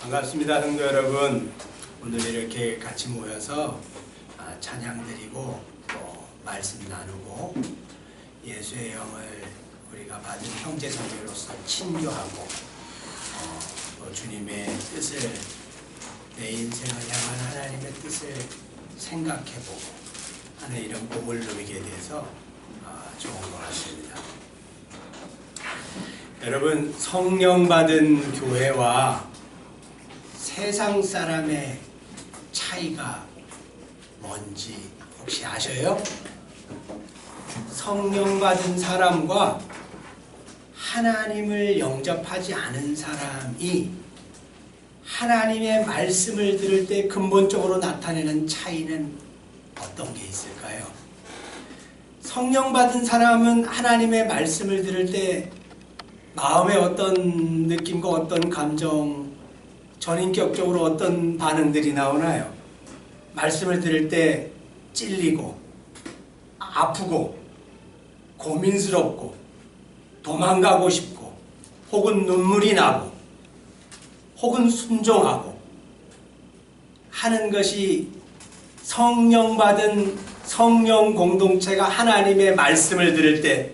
반갑습니다, 성도 여러분. 오늘 이렇게 같이 모여서 찬양 드리고 또 말씀 나누고 예수의 영을 우리가 받은 형제 자매로서 친교하고 또 주님의 뜻을, 내 인생을 향한 하나님의 뜻을 생각해보고 하는 이런 복을 누리게 돼서 좋은 것 같습니다. 여러분, 성령 받은 교회와 세상 사람의 차이가 뭔지 혹시 아셔요? 성령 받은 사람과 하나님을 영접하지 않은 사람이 하나님의 말씀을 들을 때 근본적으로 나타내는 차이는 어떤 게 있을까요? 성령 받은 사람은 하나님의 말씀을 들을 때 마음에 어떤 느낌과 어떤 감정, 전인격적으로 어떤 반응들이 나오나요? 말씀을 들을 때 찔리고 아프고 고민스럽고 도망가고 싶고 혹은 눈물이 나고 혹은 순종하고 하는 것이 성령 받은 성령 공동체가 하나님의 말씀을 들을 때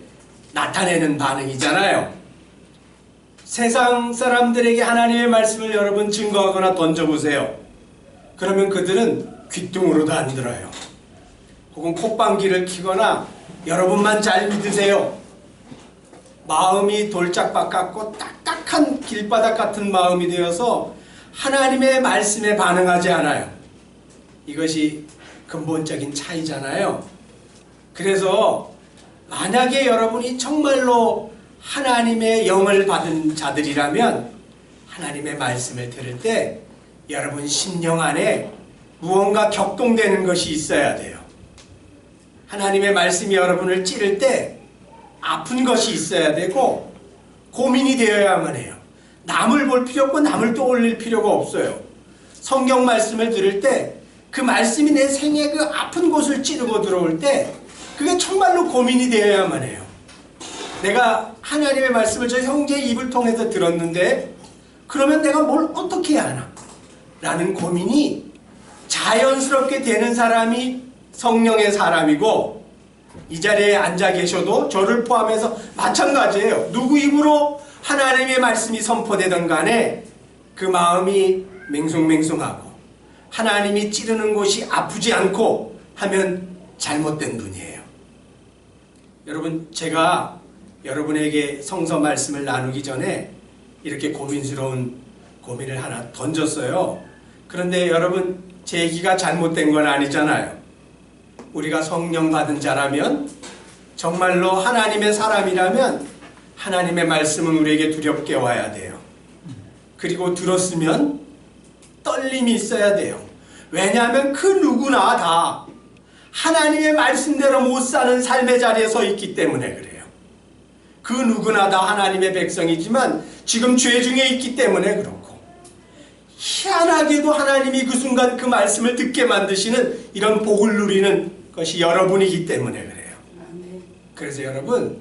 나타내는 반응이잖아요. 세상 사람들에게 하나님의 말씀을 여러분 증거하거나 던져보세요. 그러면 그들은 귀뚱으로도 안 들어요. 혹은 콧방귀를 키거나 여러분만 잘 믿으세요. 마음이 돌짝밭 같고 딱딱한 길바닥 같은 마음이 되어서 하나님의 말씀에 반응하지 않아요. 이것이 근본적인 차이잖아요. 그래서 만약에 여러분이 정말로 하나님의 영을 받은 자들이라면 하나님의 말씀을 들을 때 여러분 심령 안에 무언가 격동되는 것이 있어야 돼요. 하나님의 말씀이 여러분을 찌를 때 아픈 것이 있어야 되고 고민이 되어야만 해요. 남을 볼 필요 없고 남을 떠올릴 필요가 없어요. 성경 말씀을 들을 때 그 말씀이 내 생의 그 아픈 곳을 찌르고 들어올 때 그게 정말로 고민이 되어야만 해요. 내가 하나님의 말씀을 저 형제의 입을 통해서 들었는데 그러면 내가 뭘 어떻게 해야 하나? 라는 고민이 자연스럽게 되는 사람이 성령의 사람이고, 이 자리에 앉아 계셔도 저를 포함해서 마찬가지예요. 누구 입으로 하나님의 말씀이 선포되던 간에 그 마음이 맹숭맹숭하고 하나님이 찌르는 곳이 아프지 않고 하면 잘못된 분이에요. 여러분, 제가 여러분에게 성서 말씀을 나누기 전에 이렇게 고민스러운 고민을 하나 던졌어요. 그런데 여러분, 제 얘기가 잘못된 건 아니잖아요. 우리가 성령 받은 자라면, 정말로 하나님의 사람이라면 하나님의 말씀은 우리에게 두렵게 와야 돼요. 그리고 들었으면 떨림이 있어야 돼요. 왜냐하면 그 누구나 다 하나님의 말씀대로 못 사는 삶의 자리에 서 있기 때문에 그래요. 그 누구나 다 하나님의 백성이지만 지금 죄 중에 있기 때문에 그렇고, 희한하게도 하나님이 그 순간 그 말씀을 듣게 만드시는 이런 복을 누리는 것이 여러분이기 때문에 그래요. 그래서 여러분,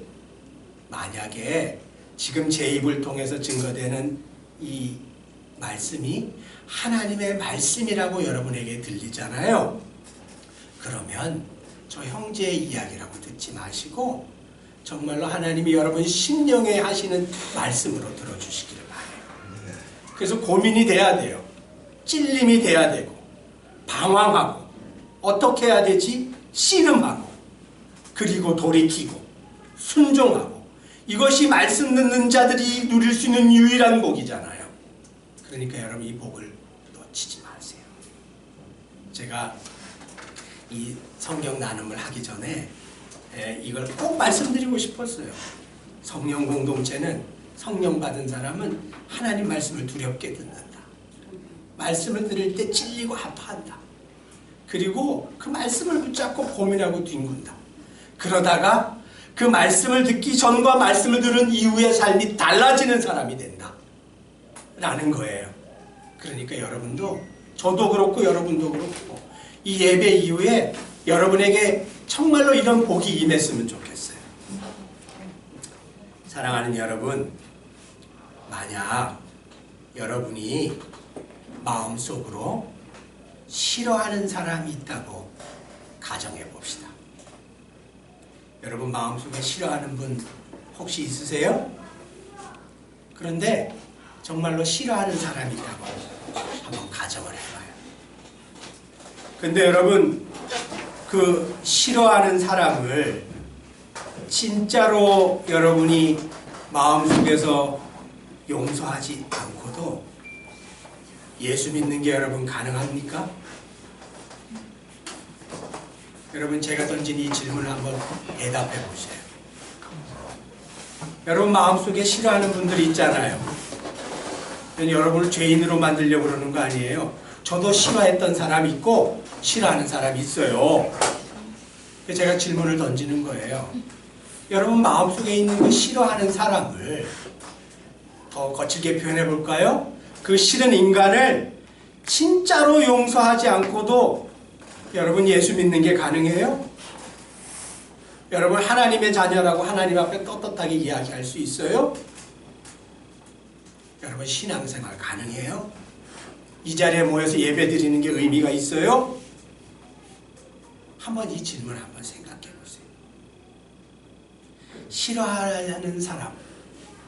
만약에 지금 제 입을 통해서 증거되는 이 말씀이 하나님의 말씀이라고 여러분에게 들리잖아요. 그러면 저 형제의 이야기라고 듣지 마시고 정말로 하나님이 여러분 심령에 하시는 말씀으로 들어주시기를 바라요. 그래서 고민이 돼야 돼요. 찔림이 돼야 되고 방황하고 어떻게 해야 되지? 씨름하고 그리고 돌이키고 순종하고, 이것이 말씀 듣는 자들이 누릴 수 있는 유일한 복이잖아요. 그러니까 여러분, 이 복을 놓치지 마세요. 제가 이 성경 나눔을 하기 전에 이걸 꼭 말씀드리고 싶었어요. 성령 공동체는, 성령 받은 사람은 하나님 말씀을 두렵게 듣는다. 말씀을 들을 때 찔리고 아파한다. 그리고 그 말씀을 붙잡고 고민하고 뒹군다. 그러다가 그 말씀을 듣기 전과 말씀을 들은 이후의 삶이 달라지는 사람이 된다 라는 거예요. 그러니까 여러분도, 저도 그렇고 여러분도 그렇고, 이 예배 이후에 여러분에게 정말로 이런 복이 임했으면 좋겠어요. 사랑하는 여러분, 만약 여러분이 마음속으로 싫어하는 사람이 있다고 가정해 봅시다. 여러분 마음속에 싫어하는 분 혹시 있으세요? 그런데 정말로 싫어하는 사람이 있다고 한번 가정을 해봐요. 근데 여러분 그 싫어하는 사람을 진짜로 여러분이 마음속에서 용서하지 않고도 예수 믿는 게 여러분 가능합니까? 여러분 제가 던진 이 질문을 한번 대답해 보세요. 여러분 마음속에 싫어하는 분들이 있잖아요. 여러분을 죄인으로 만들려고 그러는 거 아니에요. 저도 싫어했던 사람이 있고 싫어하는 사람이 있어요. 제가 질문을 던지는 거예요. 여러분 마음속에 있는 그 싫어하는 사람을 더 거칠게 표현해 볼까요? 그 싫은 인간을 진짜로 용서하지 않고도 여러분 예수 믿는 게 가능해요? 여러분 하나님의 자녀라고 하나님 앞에 떳떳하게 이야기할 수 있어요? 여러분 신앙생활 가능해요? 이 자리에 모여서 예배 드리는 게 의미가 있어요? 한번 이 질문을 한번 생각해 보세요. 싫어하는 사람,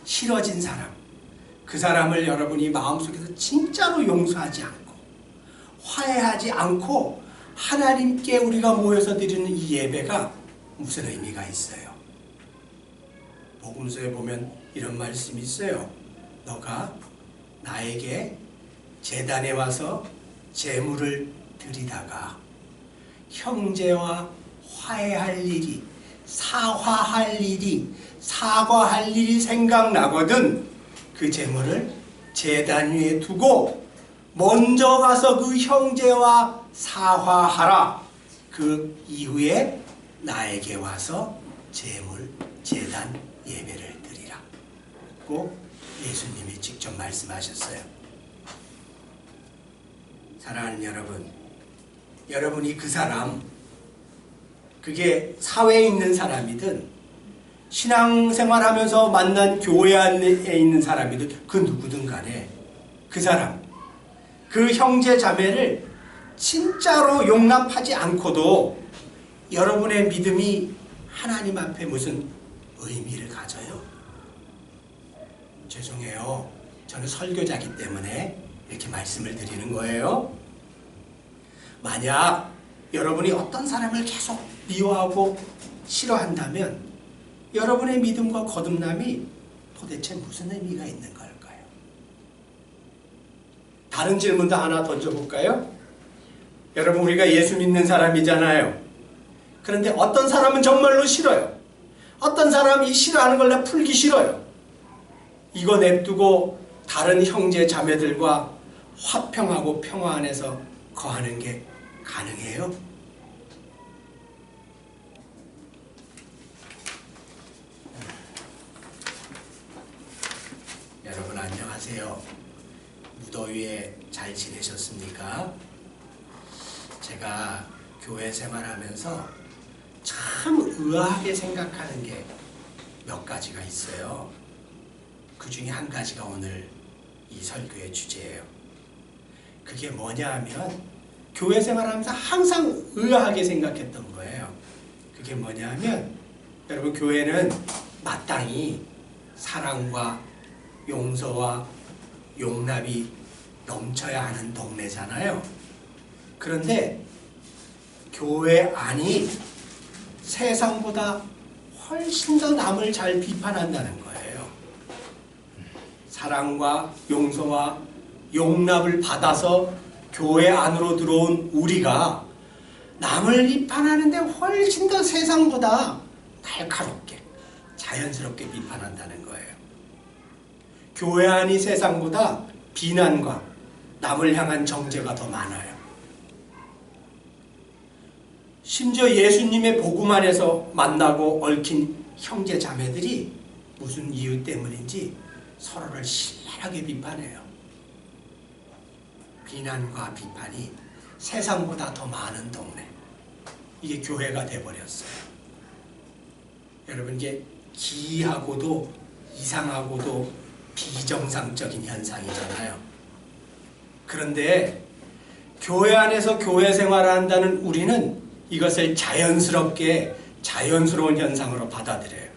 싫어진 사람, 그 사람을 여러분이 마음속에서 진짜로 용서하지 않고 화해하지 않고 하나님께 우리가 모여서 드리는 이 예배가 무슨 의미가 있어요? 복음서에 보면 이런 말씀이 있어요. 너가 나에게 제단에 와서 제물을 드리다가 형제와 화해할 일이, 사과할 일이 생각나거든 그 제물을 제단 위에 두고 먼저 가서 그 형제와 사과하라. 그 이후에 나에게 와서 제물, 제단 예배를 드리라. 꼭 예수님이 직접 말씀하셨어요. 사랑하는 여러분, 여러분이 그 사람, 그게 사회에 있는 사람이든 신앙생활하면서 만난 교회 안에 있는 사람이든 그 누구든 간에 그 사람, 그 형제 자매를 진짜로 용납하지 않고도 여러분의 믿음이 하나님 앞에 무슨 의미를 가져요? 죄송해요. 저는 설교자이기 때문에 이렇게 말씀을 드리는 거예요. 만약 여러분이 어떤 사람을 계속 미워하고 싫어한다면 여러분의 믿음과 거듭남이 도대체 무슨 의미가 있는 걸까요? 다른 질문도 하나 던져볼까요? 여러분 우리가 예수 믿는 사람이잖아요. 그런데 어떤 사람은 정말로 싫어요. 어떤 사람이 싫어하는 걸 내가 풀기 싫어요. 이거 냅두고 다른 형제 자매들과 화평하고 평화 안에서 거하는 게 가능해요? 여러분 안녕하세요. 무더위에 잘 지내셨습니까? 제가 교회 생활하면서 참 의아하게 생각하는 게 몇 가지가 있어요. 그 중에 한 가지가 오늘 이 설교의 주제예요. 그게 뭐냐 하면 교회 생활하면서 항상 의아하게 생각했던 거예요. 그게 뭐냐 하면 여러분 교회는 마땅히 사랑과 용서와 용납이 넘쳐야 하는 동네잖아요. 그런데 교회 안이 세상보다 훨씬 더 남을 잘 비판한다는 거예요. 사랑과 용서와 용납을 받아서 교회 안으로 들어온 우리가 남을 비판하는데 훨씬 더 세상보다 날카롭게 자연스럽게 비판한다는 거예요. 교회 안이 세상보다 비난과 남을 향한 정죄가 더 많아요. 심지어 예수님의 복음 안에서 만나고 얽힌 형제 자매들이 무슨 이유 때문인지 서로를 신랄하게 비판해요. 비난과 비판이 세상보다 더 많은 동네. 이게 교회가 돼버렸어요. 여러분 이게 기이하고도 이상하고도 비정상적인 현상이잖아요. 그런데 교회 안에서 교회 생활을 한다는 우리는 이것을 자연스러운 현상으로 받아들여요.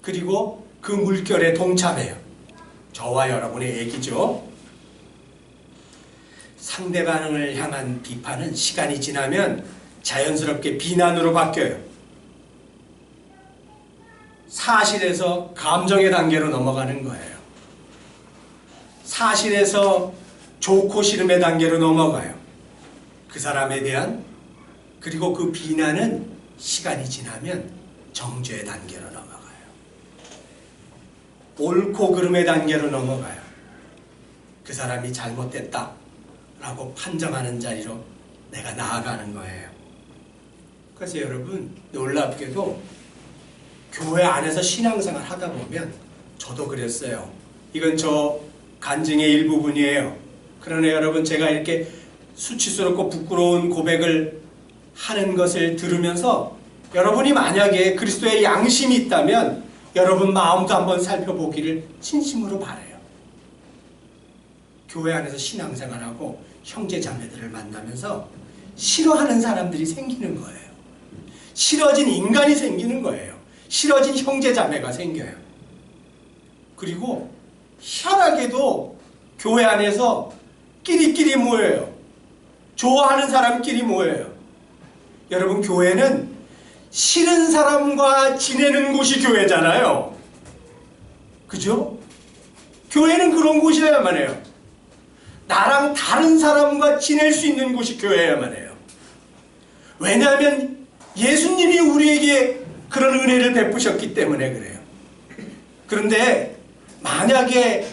그리고 그 물결에 동참해요. 저와 여러분의 얘기죠. 상대방을 향한 비판은 시간이 지나면 자연스럽게 비난으로 바뀌어요. 사실에서 감정의 단계로 넘어가는 거예요. 사실에서 좋고 싫음의 단계로 넘어가요. 그 사람에 대한, 그리고 그 비난은 시간이 지나면 정죄의 단계로 넘어가요. 옳고 그름의 단계로 넘어가요. 그 사람이 잘못됐다 라고 판정하는 자리로 내가 나아가는 거예요. 그래서 여러분, 놀랍게도 교회 안에서 신앙생활 하다 보면, 저도 그랬어요. 이건 저 간증의 일부분이에요. 그러나 여러분, 제가 이렇게 수치스럽고 부끄러운 고백을 하는 것을 들으면서 여러분이 만약에 그리스도의 양심이 있다면 여러분 마음도 한번 살펴보기를 진심으로 바라요. 교회 안에서 신앙생활하고 형제자매들을 만나면서 싫어하는 사람들이 생기는 거예요. 싫어진 인간이 생기는 거예요. 싫어진 형제자매가 생겨요. 그리고 희한하게도 교회 안에서 끼리끼리 모여요. 좋아하는 사람끼리 모여요. 여러분, 교회는 싫은 사람과 지내는 곳이 교회잖아요. 그죠? 교회는 그런 곳이어야만 해요. 나랑 다른 사람과 지낼 수 있는 곳이 교회여야만 해요. 왜냐하면 예수님이 우리에게 그런 은혜를 베푸셨기 때문에 그래요. 그런데 만약에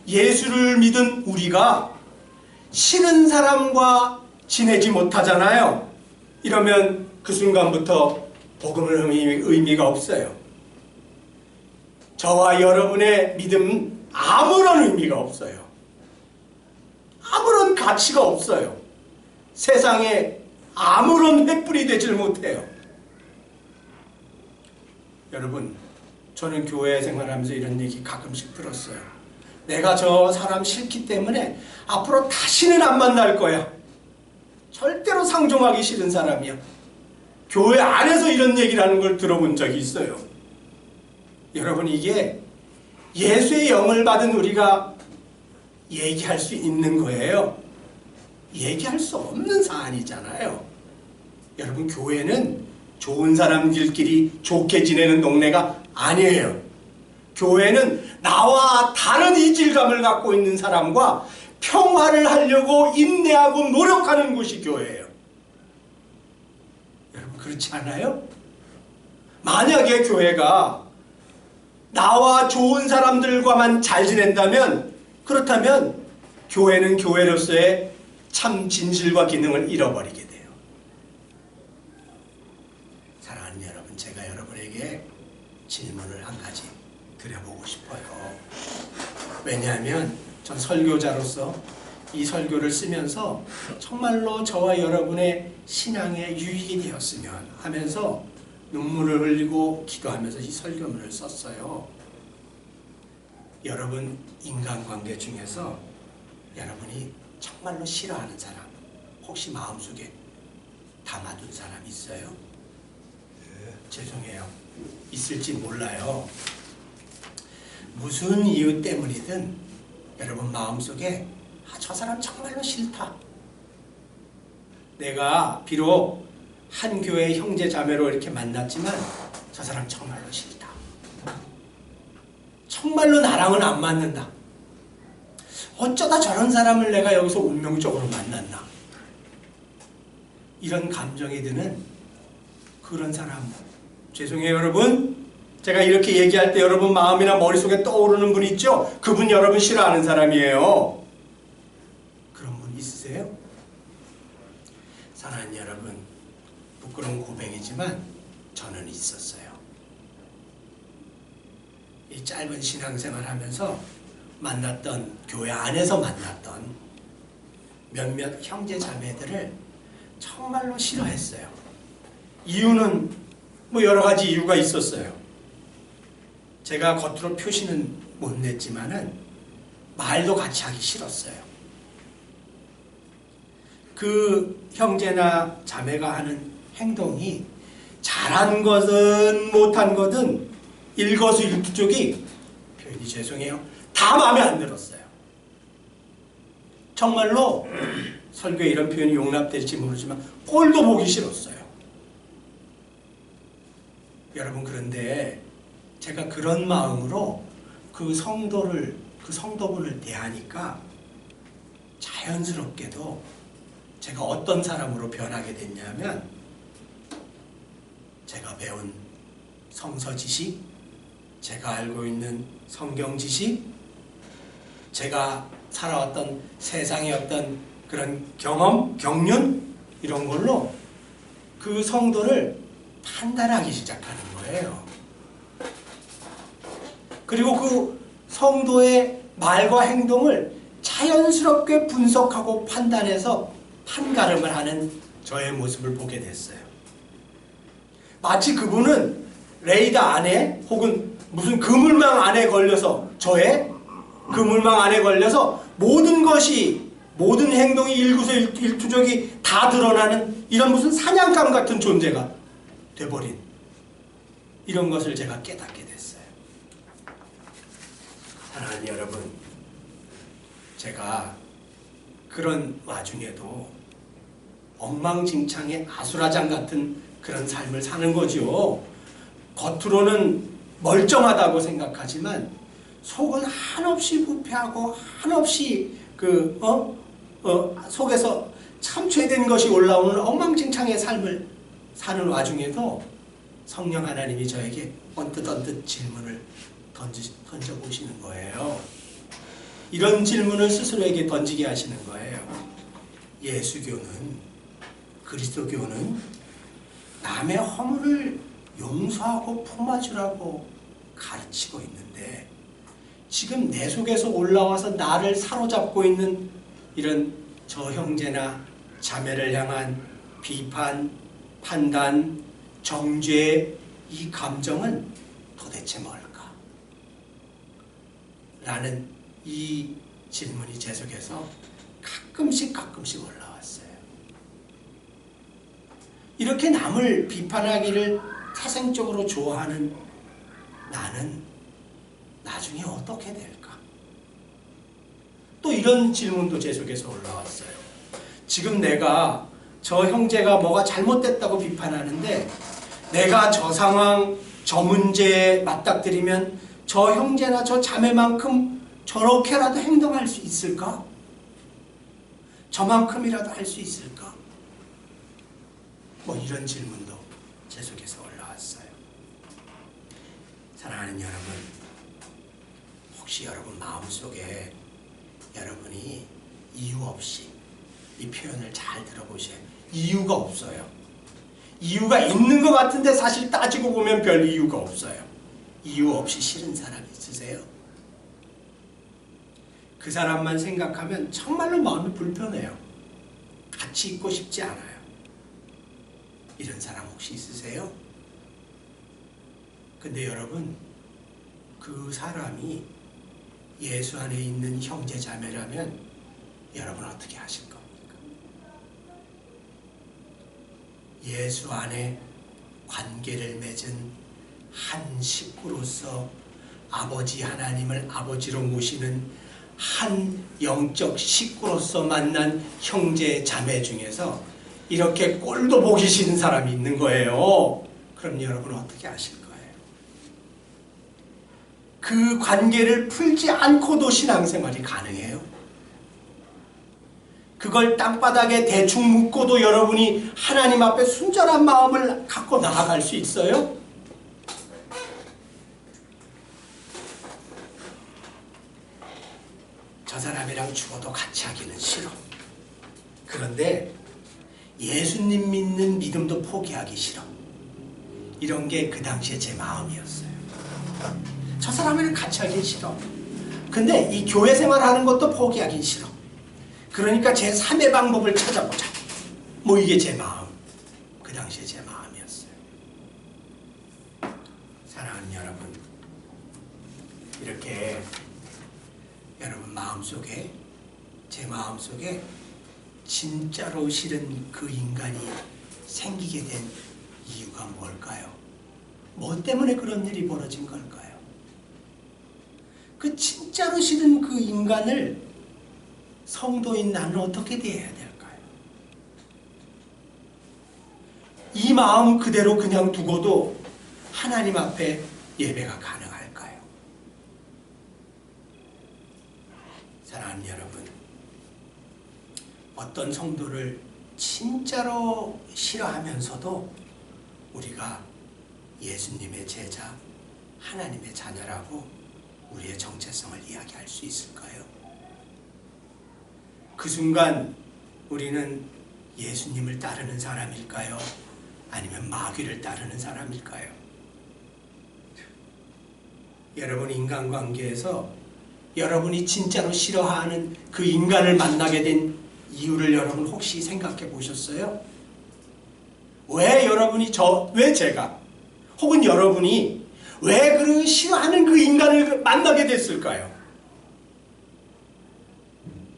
예수를 믿은 우리가 싫은 사람과 지내지 못하잖아요. 이러면 그 순간부터 복음은 의미가 없어요. 저와 여러분의 믿음은 아무런 의미가 없어요. 아무런 가치가 없어요. 세상에 아무런 횃불이 되질 못해요. 여러분, 저는 교회 생활하면서 이런 얘기 가끔씩 들었어요. 내가 저 사람 싫기 때문에 앞으로 다시는 안 만날 거야. 절대로 상종하기 싫은 사람이야. 교회 안에서 이런 얘기를 하는 걸 들어본 적이 있어요. 여러분, 이게 예수의 영을 받은 우리가 얘기할 수 있는 거예요. 얘기할 수 없는 사안이잖아요. 여러분, 교회는 좋은 사람들끼리 좋게 지내는 동네가 아니에요. 교회는 나와 다른 이질감을 갖고 있는 사람과 평화를 하려고 인내하고 노력하는 곳이 교회예요. 여러분, 그렇지 않아요? 만약에 교회가 나와 좋은 사람들과만 잘 지낸다면, 그렇다면 교회는 교회로서의 참 진실과 기능을 잃어버리게 돼요. 사랑하는 여러분, 제가 여러분에게 질문을 한 가지 드려보고 싶어요. 왜냐하면 전 설교자로서 이 설교를 쓰면서 정말로 저와 여러분의 신앙에 유익이 되었으면 하면서 눈물을 흘리고 기도하면서 이 설교문을 썼어요. 여러분, 인간관계 중에서 여러분이 정말로 싫어하는 사람, 혹시 마음속에 담아둔 사람 있어요? 죄송해요. 있을지 몰라요. 무슨 이유 때문이든 여러분 마음속에 저 사람 정말로 싫다. 내가 비록 한 교회 형제 자매로 이렇게 만났지만 저 사람 정말로 싫다. 정말로 나랑은 안 맞는다. 어쩌다 저런 사람을 내가 여기서 운명적으로 만났나. 이런 감정이 드는 그런 사람. 죄송해요, 여러분. 제가 이렇게 얘기할 때 여러분 마음이나 머릿속에 떠오르는 분 있죠? 그분 여러분 싫어하는 사람이에요. 그런 분 있으세요? 사랑하는 여러분, 부끄러운 고백이지만 저는 있었어요. 이 짧은 신앙생활 하면서 만났던, 교회 안에서 만났던 몇몇 형제 자매들을 정말로 싫어했어요. 이유는 뭐 여러 가지 이유가 있었어요. 제가 겉으로 표시는 못 냈지만은 말도 같이 하기 싫었어요. 그 형제나 자매가 하는 행동이 잘한 것은 못한 것은 일거수일투족이, 표현이 죄송해요, 다 마음에 안 들었어요. 정말로 설교에 이런 표현이 용납될지 모르지만 꼴도 보기 싫었어요. 여러분, 그런데 제가 그런 마음으로 그 성도분을 대하니까 자연스럽게도 제가 어떤 사람으로 변하게 됐냐면, 제가 배운 성서 지식, 제가 알고 있는 성경 지식, 제가 살아왔던 세상의 어떤 그런 경험, 경륜, 이런 걸로 그 성도를 판단하기 시작하는 거예요. 그리고 그 성도의 말과 행동을 자연스럽게 분석하고 판단해서 판가름을 하는 저의 모습을 보게 됐어요. 마치 그분은 레이더 안에 혹은 무슨 그물망 안에 걸려서, 저의 그물망 안에 걸려서 모든 것이, 모든 행동이 일구수일투족이 다 드러나는 이런 무슨 사냥감 같은 존재가 돼버린, 이런 것을 제가 깨닫게 됐어요. 사랑하는 여러분, 제가 그런 와중에도 엉망진창의 아수라장 같은 그런 삶을 사는 거죠. 겉으로는 멀쩡하다고 생각하지만 속은 한없이 부패하고 한없이 속에서 참 죄된 것이 올라오는 엉망진창의 삶을 사는 와중에도 성령 하나님이 저에게 언뜻 질문을 던져보시는 거예요. 이런 질문을 스스로에게 던지게 하시는 거예요. 예수교는, 그리스도교는 남의 허물을 용서하고 품어주라고 가르치고 있는데, 지금 내 속에서 올라와서 나를 사로잡고 있는 이런 저 형제나 자매를 향한 비판, 판단, 정죄, 이 감정은 도대체 뭘까? 라는 이 질문이 제 속에서 가끔씩 올라왔어요. 이렇게 남을 비판하기를 태생적으로 좋아하는 나는 나중에 어떻게 될까? 또 이런 질문도 제 속에서 올라왔어요. 지금 내가 저 형제가 뭐가 잘못됐다고 비판하는데, 내가 저 상황, 저 문제에 맞닥뜨리면 저 형제나 저 자매만큼 저렇게라도 행동할 수 있을까? 저만큼이라도 할 수 있을까? 뭐 이런 질문도 제 속에서 올라왔어요. 사랑하는 여러분, 혹시 여러분 마음속에 여러분이 이유 없이, 이 표현을 잘 들어보세요. 이유가 없어요. 이유가 있는 것 같은데 사실 따지고 보면 별 이유가 없어요. 이유 없이 싫은 사람 있으세요? 그 사람만 생각하면 정말로 마음이 불편해요. 같이 있고 싶지 않아요. 이런 사람 혹시 있으세요? 근데 여러분, 그 사람이 예수 안에 있는 형제자매라면 여러분 어떻게 하실 겁니까? 예수 안에 관계를 맺은 한 식구로서 아버지 하나님을 아버지로 모시는 한 영적 식구로서 만난 형제 자매 중에서 이렇게 꼴도 보기 싫은 사람이 있는 거예요. 그럼 여러분 어떻게 하실 거예요? 그 관계를 풀지 않고도 신앙생활이 가능해요? 그걸 땅바닥에 대충 묻고도 여러분이 하나님 앞에 순전한 마음을 갖고 나아갈 수 있어요? 저 사람이랑 죽어도 같이 하기는 싫어. 그런데 예수님 믿는 믿음도 포기하기 싫어. 이런 게 그 당시에 제 마음이었어요. 저 사람이랑 같이 하긴 싫어. 근데 이 교회 생활하는 것도 포기하긴 싫어. 그러니까 제 3의 방법을 찾아보자. 뭐 이게 제 마음. 그 당시에 제 마음이었어요. 사랑하는 여러분, 이렇게 이렇게 여러분 마음속에, 제 마음속에 진짜로 싫은 그 인간이 생기게 된 이유가 뭘까요? 뭐 때문에 그런 일이 벌어진 걸까요? 그 진짜로 싫은 그 인간을 성도인 나는 어떻게 대해야 될까요? 이 마음 그대로 그냥 두고도 하나님 앞에 예배가 가능할까요? 사랑하는 여러분, 어떤 성도를 진짜로 싫어하면서도 우리가 예수님의 제자, 하나님의 자녀라고 우리의 정체성을 이야기할 수 있을까요? 그 순간 우리는 예수님을 따르는 사람일까요? 아니면 마귀를 따르는 사람일까요? 여러분, 인간관계에서 여러분이 진짜로 싫어하는 그 인간을 만나게 된 이유를 여러분 혹시 생각해 보셨어요? 왜 제가, 혹은 여러분이 왜 그 싫어하는 그 인간을 만나게 됐을까요?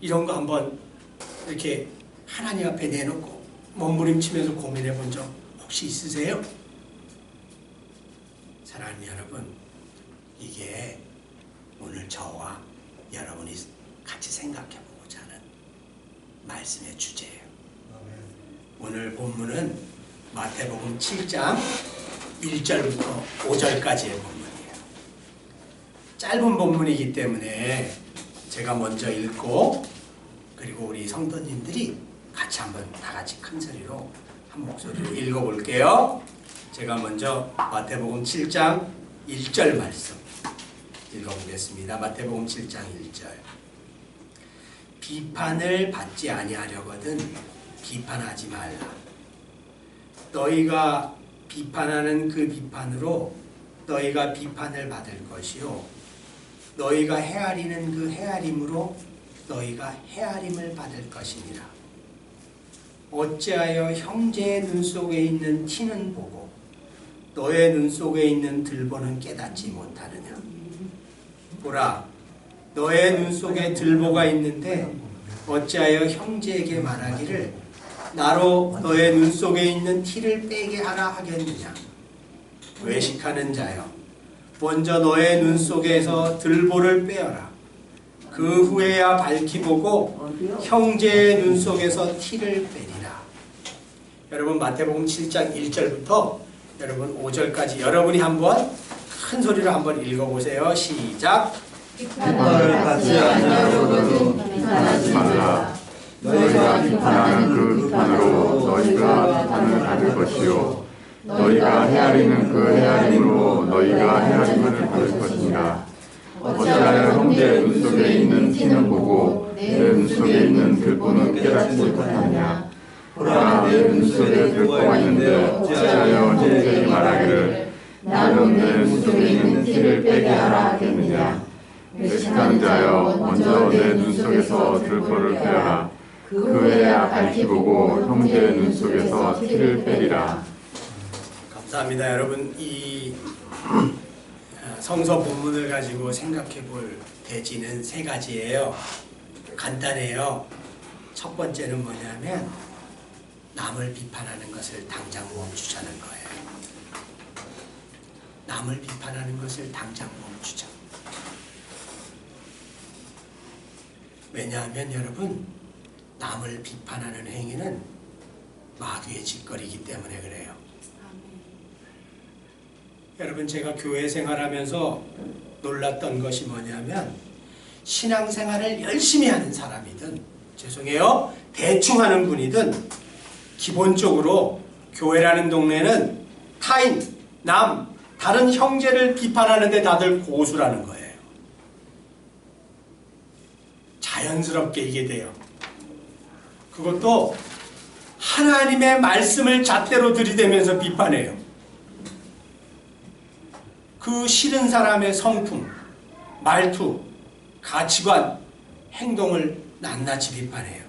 이런 거 한번 이렇게 하나님 앞에 내놓고 몸부림치면서 고민해 본 적 혹시 있으세요? 사랑하는 여러분, 이게 오늘 저와 여러분이 같이 생각해 보고자 하는 말씀의 주제예요. 오늘 본문은 마태복음 7장 1절부터 5절까지의 본문이에요. 짧은 본문이기 때문에 제가 먼저 읽고, 그리고 우리 성도님들이 같이 한번 다 같이 큰 소리로 한 목소리로 읽어볼게요. 제가 먼저 마태복음 7장 1절 말씀 읽어보겠습니다. 마태복음 7장 1절. 비판을 받지 아니하려거든 비판하지 말라. 너희가 비판하는 그 비판으로 너희가 비판을 받을 것이요, 너희가 헤아리는 그 헤아림으로 너희가 헤아림을 받을 것이니라. 어찌하여 형제의 눈 속에 있는 티는 보고 너의 눈 속에 있는 들보는 깨닫지 못하느냐? 보라, 너의 눈 속에 들보가 있는데 어찌하여 형제에게 말하기를 나로 너의 눈 속에 있는 티를 빼게 하라 하겠느냐? 외식하는 자여, 먼저 너의 눈 속에서 들보를 빼어라. 그 후에야 밝히 보고 형제의 눈 속에서 티를 빼리라. 여러분, 마태복음 7장 1절부터 여러분 5절까지 여러분이 한번 큰 소리로 한번 읽어보세요. 시작. 비판을 받지 아니하려거든 비판하지 말라. 너희가 비판하는 그 비판으로 너희가 비판을 받을 것이요, 너희가 헤아리는 그 헤아림으로 너희가 헤아림을 받을 것이니라. 어찌하여 형제의 눈 속에 있는 티는 보고 내 눈 속에 있는 들보는 깨닫지 못하느냐? 보라, 내 눈 속에 들보가 있는데 어찌하여 형제에게 말하기를 나로 내 눈 속에 있는 티를 빼게 하라 하겠느냐? 외식하는 자여, 먼저 내 눈 속에서 들보를 빼어라. 그 후에야 밝히 보고 형제의 눈 속에서 티를 빼리라. 감사합니다. 여러분, 이 성서 본문을 가지고 생각해 볼 대지는 세 가지예요. 간단해요. 첫 번째는 뭐냐면 남을 비판하는 것을 당장 멈추자는 거예요. 남을 비판하는 것을 당장 멈추자. 왜냐하면 여러분, 남을 비판하는 행위는 마귀의 짓거리이기 때문에 그래요. 여러분, 제가 교회 생활하면서 놀랐던 것이 뭐냐면 신앙생활을 열심히 하는 사람이든, 죄송해요, 대충 하는 분이든 기본적으로 교회라는 동네는 타인, 남, 다른 형제를 비판하는데 다들 고수라는 거예요. 자연스럽게 이게 돼요. 그것도 하나님의 말씀을 잣대로 들이대면서 비판해요. 그 싫은 사람의 성품, 말투, 가치관, 행동을 낱낱이 비판해요.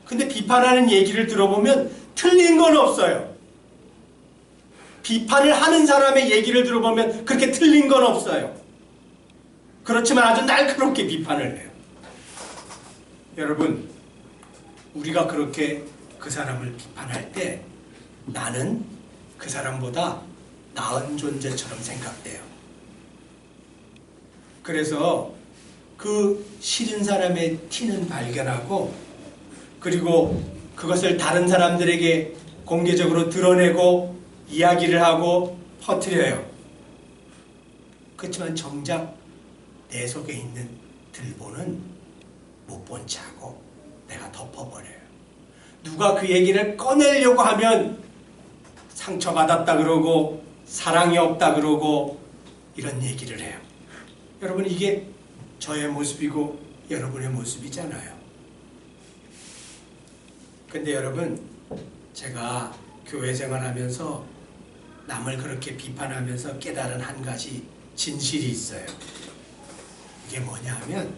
근데 비판하는 얘기를 들어보면 틀린 건 없어요. 비판을 하는 사람의 얘기를 들어보면 그렇게 틀린 건 없어요. 그렇지만 아주 날카롭게 비판을 해요. 여러분, 우리가 그렇게 그 사람을 비판할 때 나는 그 사람보다 나은 존재처럼 생각돼요. 그래서 그 싫은 사람의 티는 발견하고, 그리고 그것을 다른 사람들에게 공개적으로 드러내고 이야기를 하고 퍼뜨려요. 그렇지만 정작 내 속에 있는 들보는 못 본 채 하고 내가 덮어버려요. 누가 그 얘기를 꺼내려고 하면 상처받았다 그러고 사랑이 없다 그러고 이런 얘기를 해요. 여러분, 이게 저의 모습이고 여러분의 모습이잖아요. 근데 여러분, 제가 교회 생활하면서 남을 그렇게 비판하면서 깨달은 한 가지 진실이 있어요. 이게 뭐냐 하면,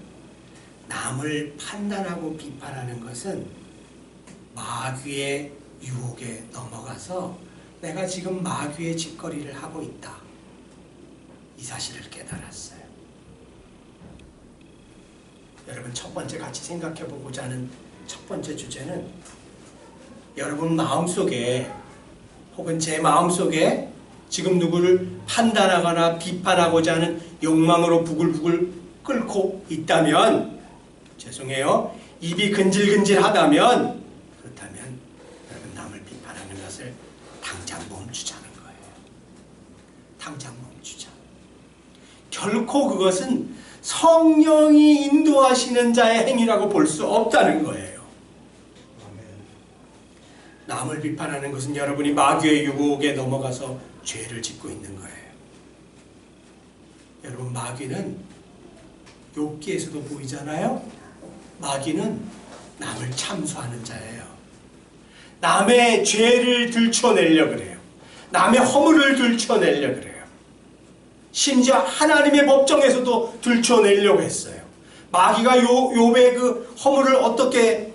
남을 판단하고 비판하는 것은 마귀의 유혹에 넘어가서 내가 지금 마귀의 짓거리를 하고 있다, 이 사실을 깨달았어요. 여러분, 첫 번째 같이 생각해 보고자 하는 첫 번째 주제는, 여러분 마음속에 혹은 제 마음속에 지금 누구를 판단하거나 비판하고자 하는 욕망으로 부글부글 끓고 있다면, 죄송해요, 입이 근질근질하다면, 그렇다면 여러분, 남을 비판하는 것을 당장 멈추자는 거예요. 당장 멈추자. 결코 그것은 성령이 인도하시는 자의 행위라고 볼 수 없다는 거예요. 남을 비판하는 것은 여러분이 마귀의 유혹에 넘어가서 죄를 짓고 있는 거예요. 여러분, 마귀는 욥기에서도 보이잖아요. 마귀는 남을 참수하는 자예요. 남의 죄를 들춰내려고 그래요. 남의 허물을 들춰내려고 그래요. 심지어 하나님의 법정에서도 들춰내려고 했어요. 마귀가 욥의 그 허물을 어떻게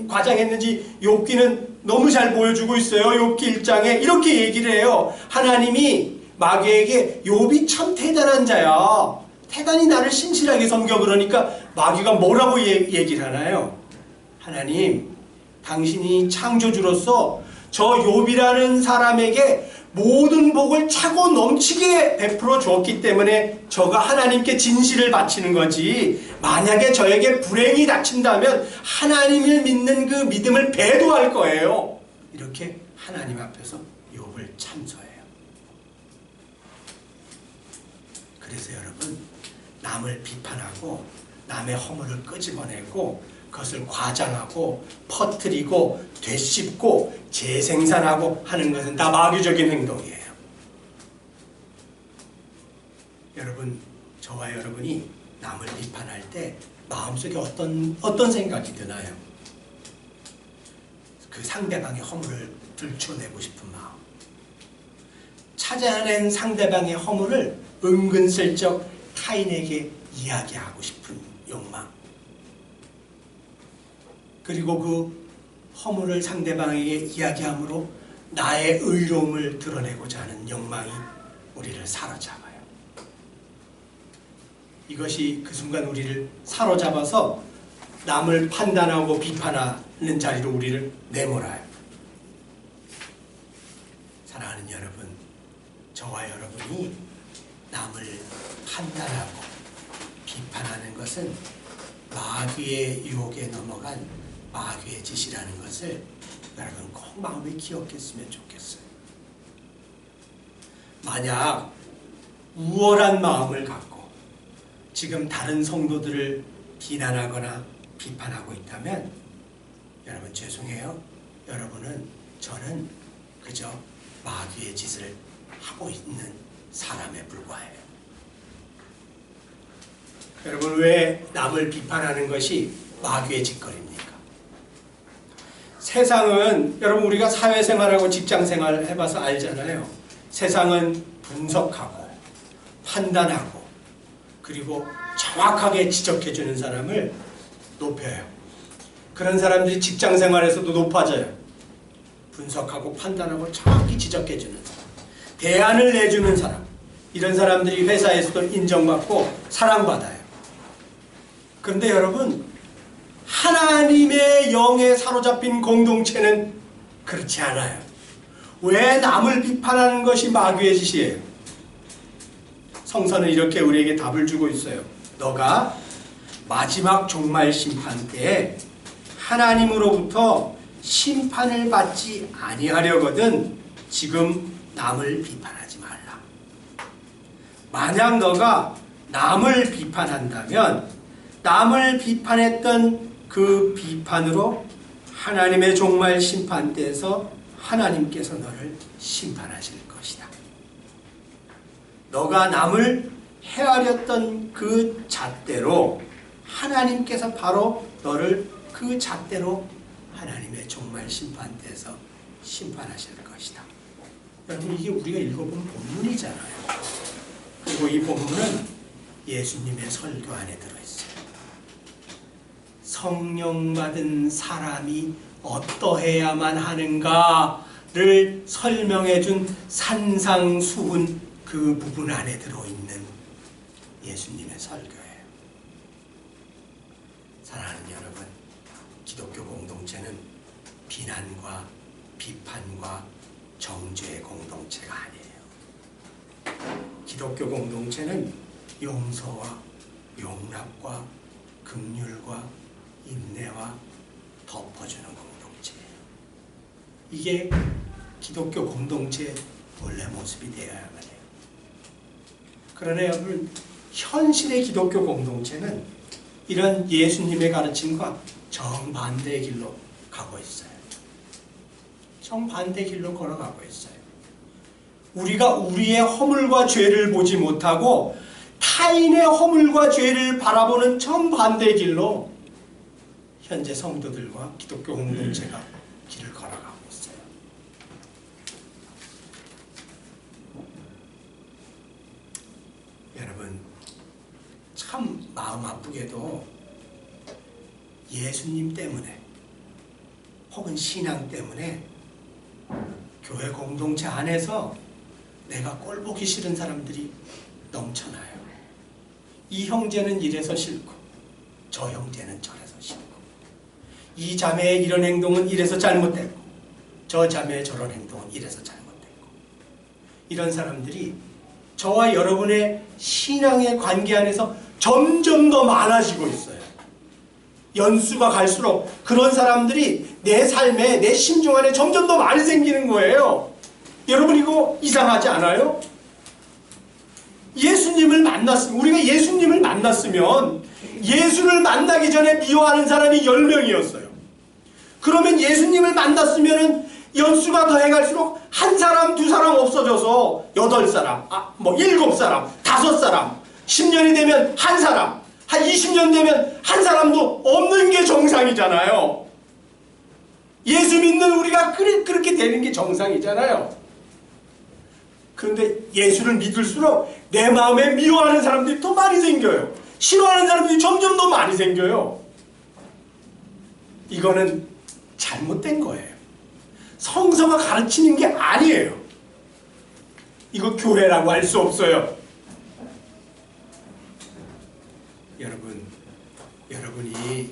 과장했는지 욥기는 너무 잘 보여주고 있어요. 욥기 1장에 이렇게 얘기를 해요. 하나님이 마귀에게 욥이 참 대단한 자야, 대단히 나를 신실하게 섬겨. 그러니까 마귀가 뭐라고 얘기를 하나요? 하나님, 당신이 창조주로서 저 욥이라는 사람에게 모든 복을 차고 넘치게 베풀어 주었기 때문에 저가 하나님께 진실을 바치는 거지, 만약에 저에게 불행이 닥친다면 하나님을 믿는 그 믿음을 배도할 거예요. 이렇게 하나님 앞에서 욥을 참소해요. 그래서 여러분, 남을 비판하고 남의 허물을 끄집어내고 그것을 과장하고 퍼뜨리고 되씹고 재생산하고 하는 것은 다 마귀적인 행동이에요. 여러분, 저와 여러분이 남을 비판할 때 마음속에 어떤 생각이 드나요? 그 상대방의 허물을 들춰내고 싶은 마음, 찾아낸 상대방의 허물을 은근슬쩍 타인에게 이야기하고 싶은 욕망, 그리고 그 허물을 상대방에게 이야기함으로 나의 의로움을 드러내고자 하는 욕망이 우리를 사로잡아요. 이것이 그 순간 우리를 사로잡아서 남을 판단하고 비판하는 자리로 우리를 내몰아요. 사랑하는 여러분, 저와 여러분이 남을 판단하고 비판하는 것은 마귀의 유혹에 넘어간 마귀의 짓이라는 것을 여러분 꼭 마음에 기억했으면 좋겠어요. 만약 우월한 마음을 갖고 지금 다른 성도들을 비난하거나 비판하고 있다면, 여러분 죄송해요. 저는 그저 마귀의 짓을 하고 있는 사람에 불과해요. 여러분, 왜 남을 비판하는 것이 마귀의 짓거리입니까? 세상은, 여러분 우리가 사회생활하고 직장생활 해봐서 알잖아요. 세상은 분석하고 판단하고 그리고 정확하게 지적해주는 사람을 높여요. 그런 사람들이 직장생활에서도 높아져요. 분석하고 판단하고 정확히 지적해주는 사람, 대안을 내주는 사람, 이런 사람들이 회사에서도 인정받고 사랑받아요. 그런데 여러분, 하나님의 영에 사로잡힌 공동체는 그렇지 않아요. 왜 남을 비판하는 것이 마귀의 짓이에요? 성서는 이렇게 우리에게 답을 주고 있어요. 너가 마지막 종말 심판 때에 하나님으로부터 심판을 받지 아니하려거든 지금 남을 비판하지 말라. 만약 너가 남을 비판한다면 남을 비판했던 그 비판으로 하나님의 종말 심판 때에서 하나님께서 너를 심판하실 것이다. 너가 남을 헤아렸던 그 잣대로 하나님께서 바로 너를 그 잣대로 하나님의 종말 심판 때에서 심판하실 것이다. 여러분, 이게 우리가 읽어본 본문이잖아요. 그리고 이 본문은 예수님의 설교 안에 들어있어요. 성령 받은 사람이 어떠해야만 하는가를 설명해 준 산상수훈 그 부분 안에 들어있는 예수님의 설교예요. 사랑하는 여러분, 기독교 공동체는 비난과 비판과 정죄의 공동체가 아니에요. 기독교 공동체는 용서와 용납과 긍휼과 인내와 덮어주는 공동체예요. 이게 기독교 공동체의 원래 모습이 되어야만 해요. 그러나 여러분, 현실의 기독교 공동체는 이런 예수님의 가르침과 정반대의 길로 가고 있어요. 정반대의 길로 걸어가고 있어요. 우리가 우리의 허물과 죄를 보지 못하고 타인의 허물과 죄를 바라보는 정반대의 길로 현재 성도들과 기독교 공동체가 길을 걸어가고 있어요. 여러분, 참 마음 아프게도 예수님 때문에 혹은 신앙 때문에 교회 공동체 안에서 내가 꼴보기 싫은 사람들이 넘쳐나요. 이 형제는 이래서 싫고 저 형제는 저래서 싫고 이 자매의 이런 행동은 이래서 잘못됐고 저 자매의 저런 행동은 이래서 잘못됐고, 이런 사람들이 저와 여러분의 신앙의 관계 안에서 점점 더 많아지고 있어요. 연수가 갈수록 그런 사람들이 내 삶에, 내 심중 안에 점점 더 많이 생기는 거예요. 여러분, 이거 이상하지 않아요? 예수님을 만났으면, 우리가 예수님을 만났으면 예수를 만나기 전에 미워하는 사람이 10명이었어요. 그러면 예수님을 만났으면 연수가 더해갈수록 한 사람, 두 사람 없어져서 8사람, 7사람, 5사람, 10년이 되면 한 사람, 한 20년 되면 한 사람도 없는 게 정상이잖아요. 예수 믿는 우리가 그렇게 되는 게 정상이잖아요. 그런데 예수를 믿을수록 내 마음에 미워하는 사람들이 더 많이 생겨요. 싫어하는 사람들이 점점 더 많이 생겨요. 이거는 잘못된 거예요. 성서가 가르치는 게 아니에요. 이거 교회라고 할 수 없어요. 여러분이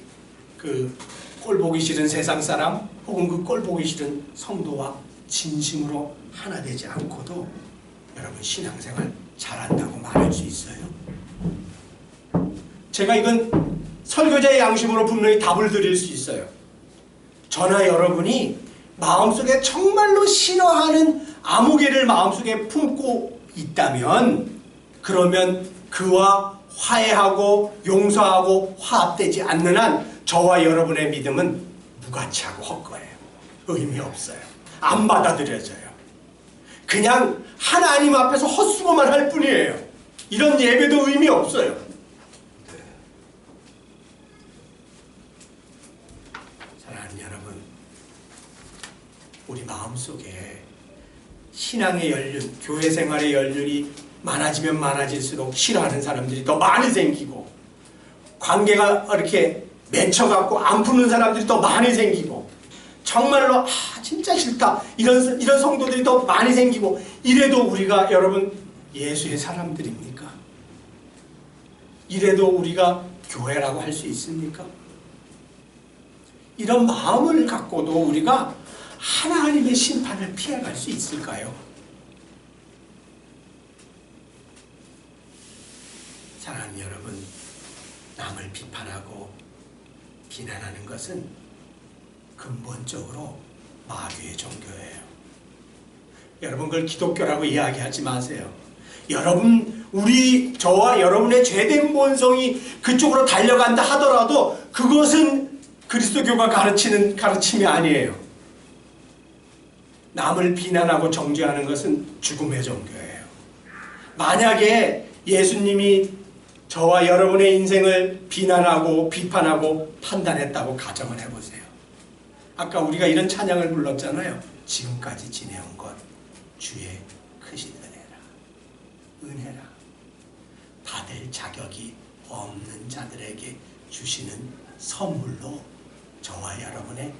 그 꼴보기 싫은 세상 사람 혹은 그 꼴보기 싫은 성도와 진심으로 하나 되지 않고도 여러분 신앙생활 잘한다고 말할 수 있어요? 제가 이건 설교자의 양심으로 분명히 답을 드릴 수 있어요. 저나 여러분이 마음속에 정말로 싫어하는 아무개를 마음속에 품고 있다면, 그러면 그와 화해하고 용서하고 화합되지 않는 한 저와 여러분의 믿음은 무가치하고 헛거예요. 의미 없어요. 안 받아들여져요. 그냥 하나님 앞에서 헛수고만 할 뿐이에요. 이런 예배도 의미 없어요. 사랑하는 여러분, 우리 마음속에 신앙의 연륜, 교회 생활의 연륜이 많아지면 많아질수록 싫어하는 사람들이 더 많이 생기고, 관계가 이렇게 맺혀갖고 안 푸는 사람들이 더 많이 생기고, 정말로 진짜 싫다 이런 성도들이 더 많이 생기고, 이래도 우리가 여러분 예수의 사람들입니까? 이래도 우리가 교회라고 할 수 있습니까? 이런 마음을 갖고도 우리가 하나님의 심판을 피해갈 수 있을까요? 사랑하는 여러분, 남을 비판하고 비난하는 것은 근본적으로 마귀의 종교예요. 여러분 그걸 기독교라고 이야기하지 마세요. 저와 여러분의 죄된 본성이 그쪽으로 달려간다 하더라도 그것은 그리스도교가 가르치는 가르침이 아니에요. 남을 비난하고 정죄하는 것은 죽음의 종교예요. 만약에 예수님이 저와 여러분의 인생을 비난하고 비판하고 판단했다고 가정을 해보세요. 아까 우리가 이런 찬양을 불렀잖아요. 지금까지 지내온 것 주의 크신 은혜라. 받을 자격이 없는 자들에게 주시는 선물로 저와 여러분의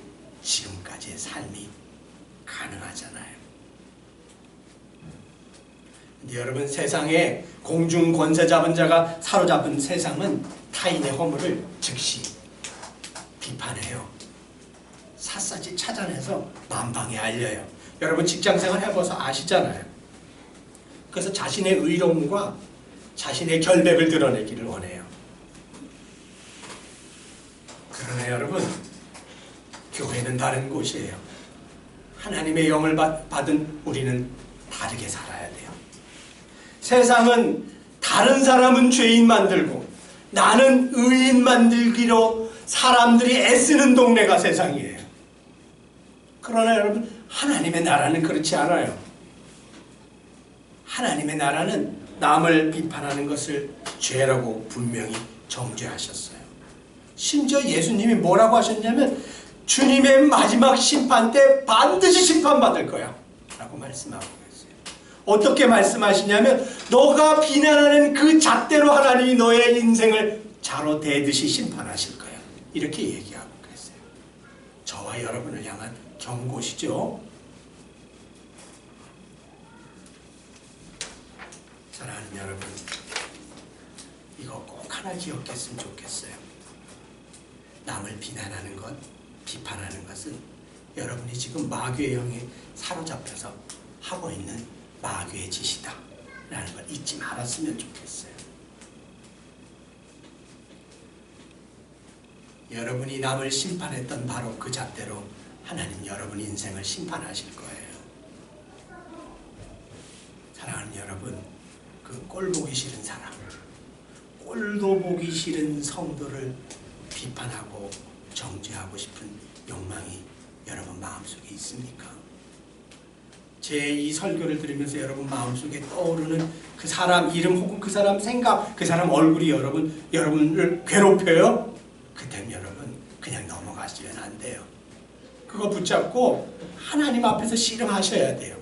지금까지의 삶이 가능하잖아요. 근데 여러분, 세상에 공중 권세 잡은 자가 사로잡은 세상은 타인의 허물을 즉시 비판해요. 샅샅이 찾아내서 만방에 알려요. 여러분 직장생활 해봐서 아시잖아요. 그래서 자신의 의로움과 자신의 결백을 드러내기를 원해요. 그러나 여러분, 교회는 다른 곳이에요. 하나님의 영을 받은 우리는 다르게 살아야 돼요. 세상은 다른 사람은 죄인 만들고 나는 의인 만들기로 사람들이 애쓰는 동네가 세상이에요. 그러나 여러분, 하나님의 나라는 그렇지 않아요. 하나님의 나라는 남을 비판하는 것을 죄라고 분명히 정죄하셨어요. 심지어 예수님이 뭐라고 하셨냐면 주님의 마지막 심판 때 반드시 심판받을 거야 라고 말씀하고 계세요. 어떻게 말씀하시냐면 너가 비난하는 그 잣대로 하나님이 너의 인생을 자로 대듯이 심판하실 거야. 이렇게 얘기하고 계세요. 저와 여러분을 향한 경고시죠. 사랑하는 여러분, 이거 꼭 하나 기억했으면 좋겠어요. 남을 비난하는 것, 비판하는 것은 여러분이 지금 마귀의 영에 사로잡혀서 하고 있는 마귀의 짓이다 라는 걸 잊지 말았으면 좋겠어요. 여러분이 남을 심판했던 바로 그 잣대로 하나님 여러분 인생을 심판하실 거예요. 사랑하는 여러분, 그 꼴 보기 싫은 사람, 꼴도 보기 싫은 성도를 비판하고 정죄하고 싶은 욕망이 여러분 마음속에 있습니까? 제 이 설교를 들으면서 여러분 마음속에 떠오르는 그 사람 이름 혹은 그 사람 생각, 그 사람 얼굴이 여러분을 괴롭혀요? 그땐 여러분 그냥 넘어가시면 안 돼요. 그거 붙잡고 하나님 앞에서 씨름하셔야 돼요.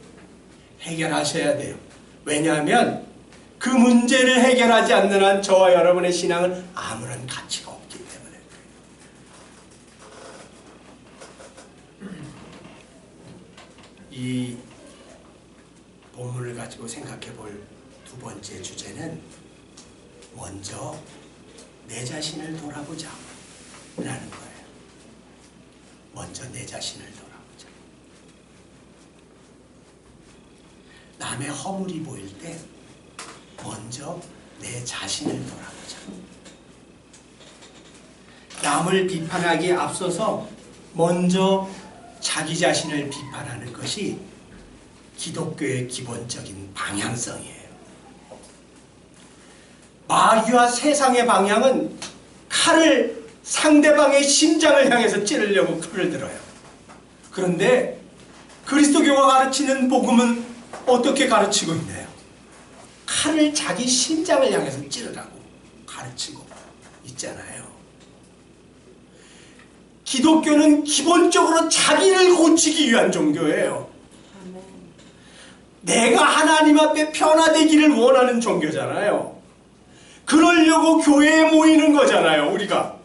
해결하셔야 돼요. 왜냐하면 그 문제를 해결하지 않는 한 저와 여러분의 신앙은 아무런 가치가 없기 때문에 그래요. 이 본문을 가지고 생각해 볼 두 번째 주제는 먼저 내 자신을 돌아보자 라는 거예요. 먼저 내 자신을 돌아보자. 남의 허물이 보일 때 먼저 내 자신을 돌아보자. 남을 비판하기에 앞서서 먼저 자기 자신을 비판하는 것이 기독교의 기본적인 방향성이에요. 마귀와 세상의 방향은 칼을 상대방의 심장을 향해서 찌르려고 칼을 들어요. 그런데 그리스도교가 가르치는 복음은 어떻게 가르치고 있나요? 칼을 자기 심장을 향해서 찌르라고 가르치고 있잖아요. 기독교는 기본적으로 자기를 고치기 위한 종교예요. 내가 하나님 앞에 변화되기를 원하는 종교잖아요. 그러려고 교회에 모이는 거잖아요, 우리가.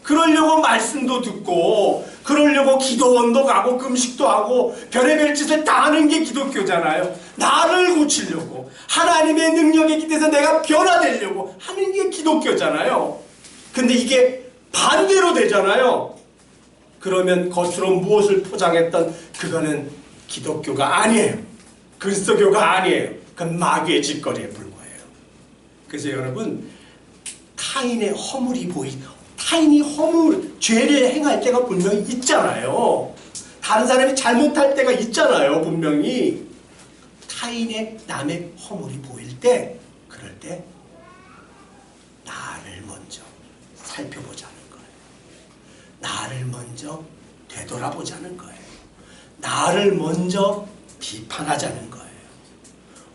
그러려고 말씀도 듣고 그러려고 기도원도 가고 금식도 하고 별의별 짓을 다 하는 게 기독교잖아요. 나를 고치려고 하나님의 능력에 기대서 내가 변화되려고 하는 게 기독교잖아요. 근데 이게 반대로 되잖아요. 그러면 겉으로 무엇을 포장했던 그거는 기독교가 아니에요. 그리스도교가 아니에요. 그건 마귀의 짓거리에 불과해요. 그래서 여러분, 타인의 허물이 타인이 죄를 행할 때가 분명히 있잖아요. 다른 사람이 잘못할 때가 있잖아요. 분명히. 남의 허물이 보일 때, 그럴 때 나를 먼저 살펴보자는 거예요. 나를 먼저 되돌아보자는 거예요. 나를 먼저 비판하자는 거예요.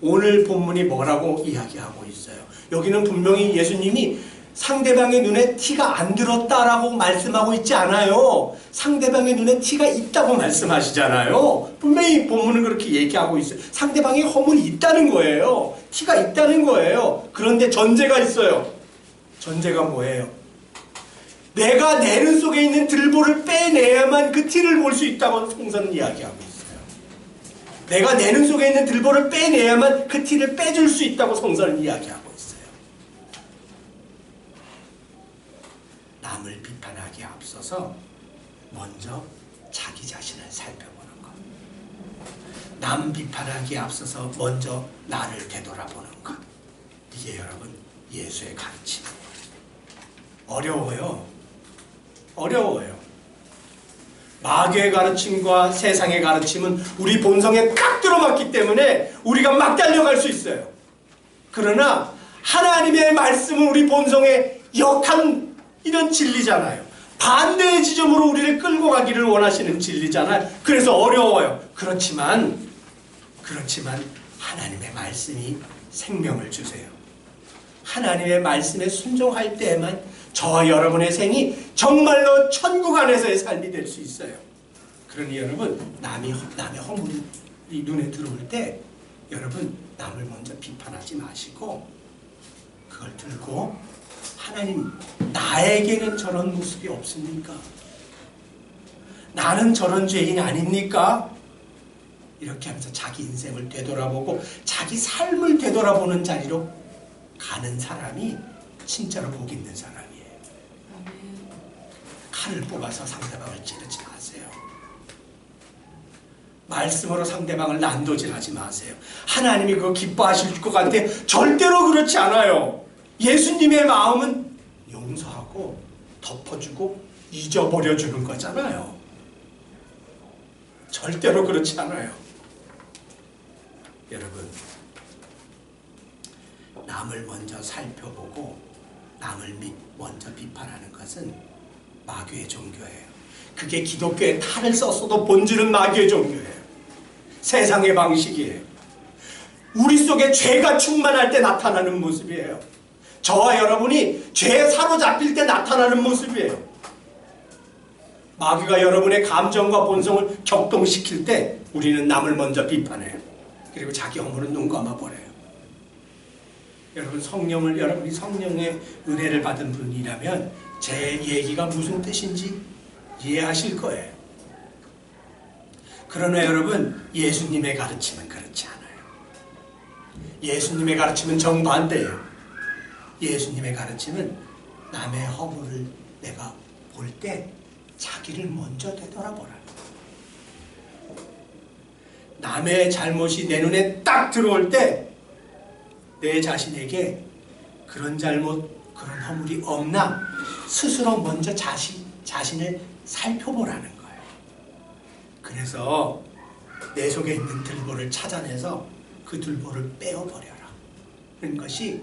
오늘 본문이 뭐라고 이야기하고 있어요? 여기는 분명히 예수님이 상대방의 눈에 티가 안 들었다라고 말씀하고 있지 않아요. 상대방의 눈에 티가 있다고 말씀하시잖아요. 분명히 본문은 그렇게 얘기하고 있어요. 상대방의 허물이 있다는 거예요. 티가 있다는 거예요. 그런데 전제가 있어요. 전제가 뭐예요? 내가 내 눈 속에 있는 들보를 빼내야만 그 티를 볼 수 있다고 성서는 이야기하고 있어요. 내가 내 눈 속에 있는 들보를 빼내야만 그 티를 빼줄 수 있다고 성서는 이야기하고 있어요. 남을 비판하기에 앞서서 먼저 자기 자신을 살펴보는 것. 남 비판하기에 앞서서 먼저 나를 되돌아보는 것. 이게 여러분 예수의 가르침이에요. 어려워요. 어려워요. 마귀의 가르침과 세상의 가르침은 우리 본성에 딱 들어맞기 때문에 우리가 막 달려갈 수 있어요. 그러나 하나님의 말씀은 우리 본성에 역한 이런 진리잖아요. 반대의 지점으로 우리를 끌고 가기를 원하시는 진리잖아요. 그래서 어려워요. 그렇지만 하나님의 말씀이 생명을 주세요. 하나님의 말씀에 순종할 때에만 저와 여러분의 생이 정말로 천국 안에서의 삶이 될 수 있어요. 그러니 여러분, 남의 허물이 눈에 들어올 때 여러분 남을 먼저 비판하지 마시고 그걸 들고 하나님, 나에게는 저런 모습이 없습니까? 나는 저런 죄인 아닙니까? 이렇게 하면서 자기 인생을 되돌아보고 자기 삶을 되돌아보는 자리로 가는 사람이 진짜로 복 있는 사람이에요. 칼을 뽑아서 상대방을 찌르지 마세요. 말씀으로 상대방을 난도질하지 마세요. 하나님이 그거 기뻐하실 것 같아? 절대로 그렇지 않아요. 예수님의 마음은 용서하고 덮어주고 잊어버려주는 거잖아요. 절대로 그렇지 않아요. 여러분, 남을 먼저 살펴보고 남을 먼저 비판하는 것은 마귀의 종교예요. 그게 기독교에 탈을 썼어도 본질은 마귀의 종교예요. 세상의 방식이에요. 우리 속에 죄가 충만할 때 나타나는 모습이에요. 저와 여러분이 죄에 사로잡힐 때 나타나는 모습이에요. 마귀가 여러분의 감정과 본성을 격동시킬 때 우리는 남을 먼저 비판해요. 그리고 자기 허물은 눈 감아버려요. 여러분이 성령의 은혜를 받은 분이라면 제 얘기가 무슨 뜻인지 이해하실 거예요. 그러나 여러분, 예수님의 가르침은 그렇지 않아요. 예수님의 가르침은 정반대예요. 예수님의 가르침은 남의 허물을 내가 볼 때 자기를 먼저 되돌아보라. 남의 잘못이 내 눈에 딱 들어올 때 내 자신에게 그런 잘못, 그런 허물이 없나 스스로 먼저 자신을 살펴보라는 거예요. 그래서 내 속에 있는 들보를 찾아내서 그 들보를 빼어버려라. 이것이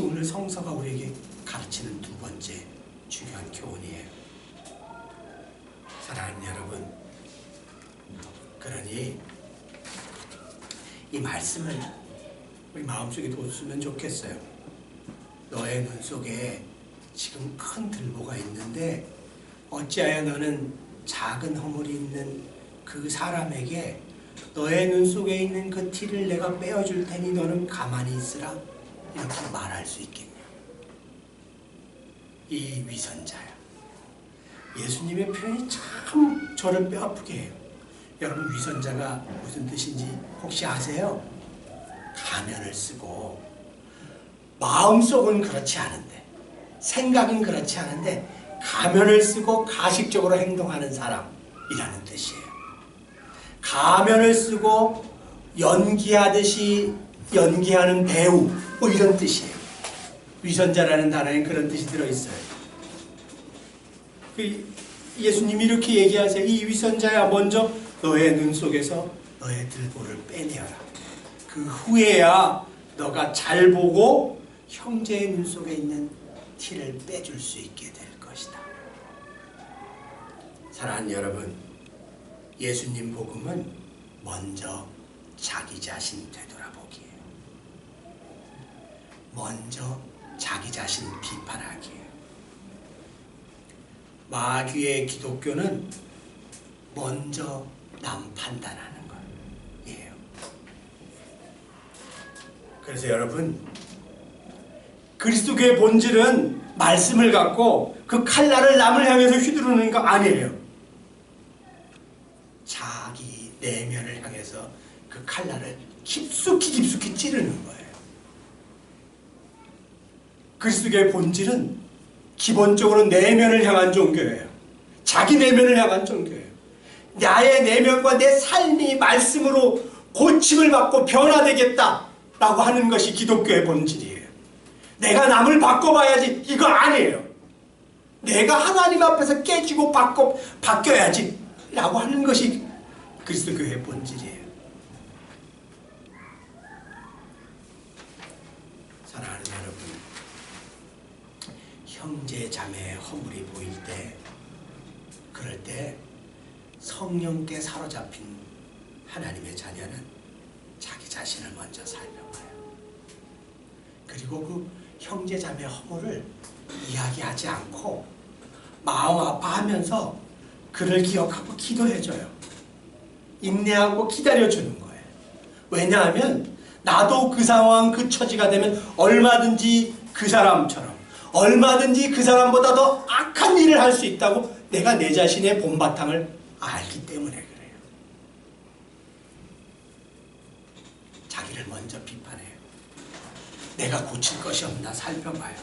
오늘 성서가 우리에게 가르치는 두 번째 중요한 교훈이에요. 사랑하는 여러분, 그러니 이 말씀을 우리 마음속에 뒀으면 좋겠어요. 너의 눈 속에 지금 큰 들보가 있는데 어찌하여 너는 작은 허물이 있는 그 사람에게 너의 눈 속에 있는 그 티를 내가 빼어줄 테니 너는 가만히 있으라, 이렇게 말할 수 있겠냐? 이 위선자야. 예수님의 표현이 참 저를 뼈아프게 해요. 여러분, 위선자가 무슨 뜻인지 혹시 아세요? 가면을 쓰고 마음속은 그렇지 않은데, 생각은 그렇지 않은데 가면을 쓰고 가식적으로 행동하는 사람이라는 뜻이에요. 가면을 쓰고 연기하듯이 연기하는 배우, 뭐 이런 뜻이에요. 위선자라는 단어에 그런 뜻이 들어있어요. 예수님이 이렇게 얘기하세요. 이 위선자야, 먼저 너의 눈 속에서 너의 들보를 빼내어라. 그 후에야 너가 잘 보고 형제의 눈 속에 있는 티를 빼줄 수 있게 될 것이다. 사랑하는 여러분, 예수님 복음은 먼저 자기 자신 되돌아보기예요. 먼저 자기 자신 비판하기예요. 마귀의 기독교는 먼저 남 판단하는 거예요. 그래서 여러분, 그리스도교의 본질은 말씀을 갖고 그 칼날을 남을 향해서 휘두르는 거 아니에요. 자기 내면을 향해서 그 칼날을 깊숙이 찌르는 거예요. 그리스도교의 본질은 기본적으로 내면을 향한 종교예요. 자기 내면을 향한 종교예요. 나의 내면과 내 삶이 말씀으로 고침을 받고 변화되겠다라고 하는 것이 기독교의 본질이에요. 내가 남을 바꿔봐야지, 이거 아니에요. 내가 하나님 앞에서 깨지고 바뀌어야지 라고 하는 것이 그리스도교의 본질이에요. 사랑하는 여러분, 형제 자매의 허물이 보일 때, 그럴 때 성령께 사로잡힌 하나님의 자녀는 자기 자신을 먼저 살펴봐요. 그리고 그 형제 자매의 허물을 이야기하지 않고 마음 아파하면서 그를 기억하고 기도해줘요. 인내하고 기다려주는 거예요. 왜냐하면 나도 그 상황, 그 처지가 되면 얼마든지 그 사람처럼, 얼마든지 그 사람보다 더 악한 일을 할 수 있다고 내가 내 자신의 본바탕을 알기 때문에 그래요. 자기를 먼저 비판해요. 내가 고칠 것이 없나 살펴봐요.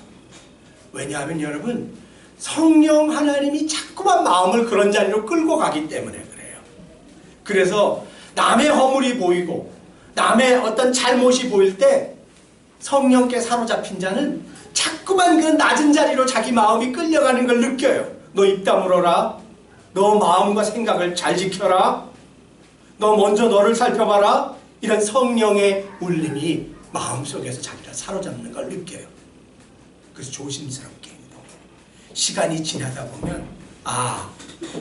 왜냐하면 여러분, 성령 하나님이 자꾸만 마음을 그런 자리로 끌고 가기 때문에 그래요. 그래서 남의 허물이 보이고 남의 어떤 잘못이 보일 때 성령께 사로잡힌 자는 자꾸만 그 낮은 자리로 자기 마음이 끌려가는 걸 느껴요. 너 입 다물어라. 너 마음과 생각을 잘 지켜라. 너 먼저 너를 살펴봐라. 이런 성령의 울림이 마음속에서 자기를 사로잡는 걸 느껴요. 그래서 조심스럽게 행동해요. 시간이 지나다 보면, 아,